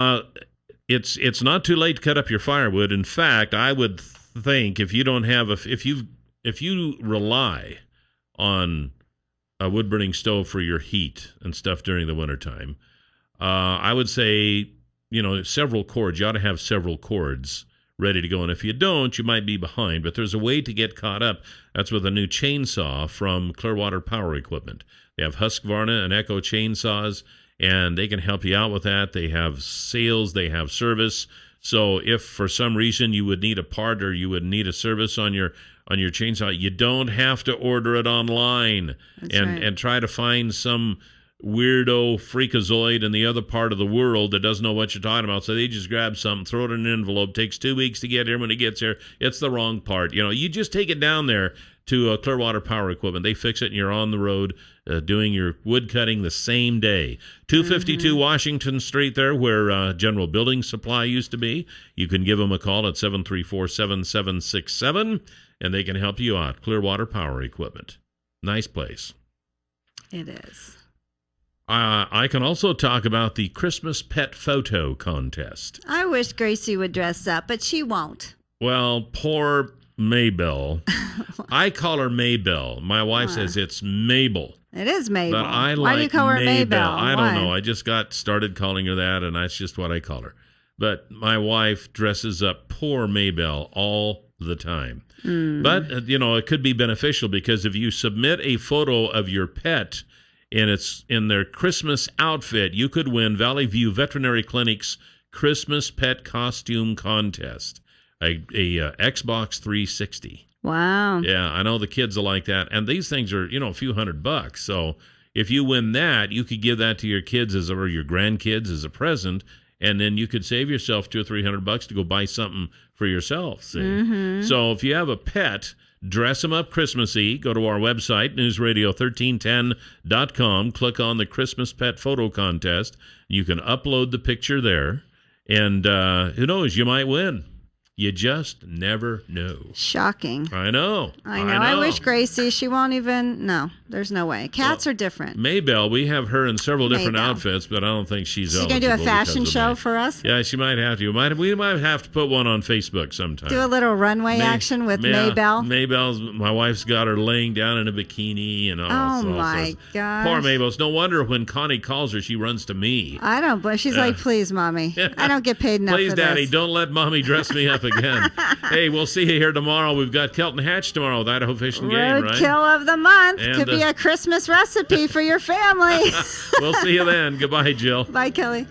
It's not too late to cut up your firewood. In fact, I would think if you don't have if you rely on a wood burning stove for your heat and stuff during the wintertime, I would say, several cords. You ought to have several cords ready to go. And if you don't, you might be behind. But there's a way to get caught up. That's with a new chainsaw from Clearwater Power Equipment. They have Husqvarna and Echo chainsaws, and they can help you out with that. They have sales, they have service. So if for some reason you would need a part or you would need a service on your chainsaw, you don't have to order it online and try to find some weirdo freakazoid in the other part of the world that doesn't know what you're talking about. So they just grab something, throw it in an envelope, takes 2 weeks to get here. When it gets here, it's the wrong part. You just take it down there to Clearwater Power Equipment. They fix it, and you're on the road doing your wood cutting the same day. 252 Washington Street there, where General Building Supply used to be. You can give them a call at 734-7767, and they can help you out. Clearwater Power Equipment. Nice place. It is. I can also talk about the Christmas Pet Photo Contest. I wish Gracie would dress up, but she won't. Well, poor Maybelle. I call her Maybelle. My wife says it's Mabel. It is Mabel. But I Why do you call her Maybelle? I don't know. I just got started calling her that, and that's just what I call her. But my wife dresses up poor Maybelle all the time. But, it could be beneficial because if you submit a photo of your pet and it's in their Christmas outfit, you could win Valley View Veterinary Clinic's Christmas Pet Costume Contest, a Xbox 360. Wow. Yeah, I know the kids will like that. And these things are, a few $100. So if you win that, you could give that to your kids or your grandkids as a present, and then you could save yourself $200 or $300 to go buy something for yourself. See? So if you have a pet, dress them up Christmassy. Go to our website, newsradio1310.com. Click on the Christmas Pet Photo Contest. You can upload the picture there. And who knows, you might win. You just never know. Shocking. I know. I wish Gracie, she won't even, no, there's no way. Cats are different. Maybelle, we have her in several different outfits, but I don't think she's eligible. She's going to do a fashion show for us? Yeah, she might have to. We might have to put one on Facebook sometime. Do a little runway action with Maybelle? My wife's got her laying down in a bikini and all. Oh, my gosh. Poor Mabel. It's no wonder when Connie calls her, she runs to me. I don't, but she's like, please, Mommy. I don't get paid enough please, for Daddy, this. don't let Mommy dress me up again. Hey, we'll see you here tomorrow. We've got Kelton Hatch tomorrow with Idaho Fish and Game, right? Roadkill of the month. And, could be a Christmas recipe for your family. We'll see you then. Goodbye, Jill. Bye, Kelly.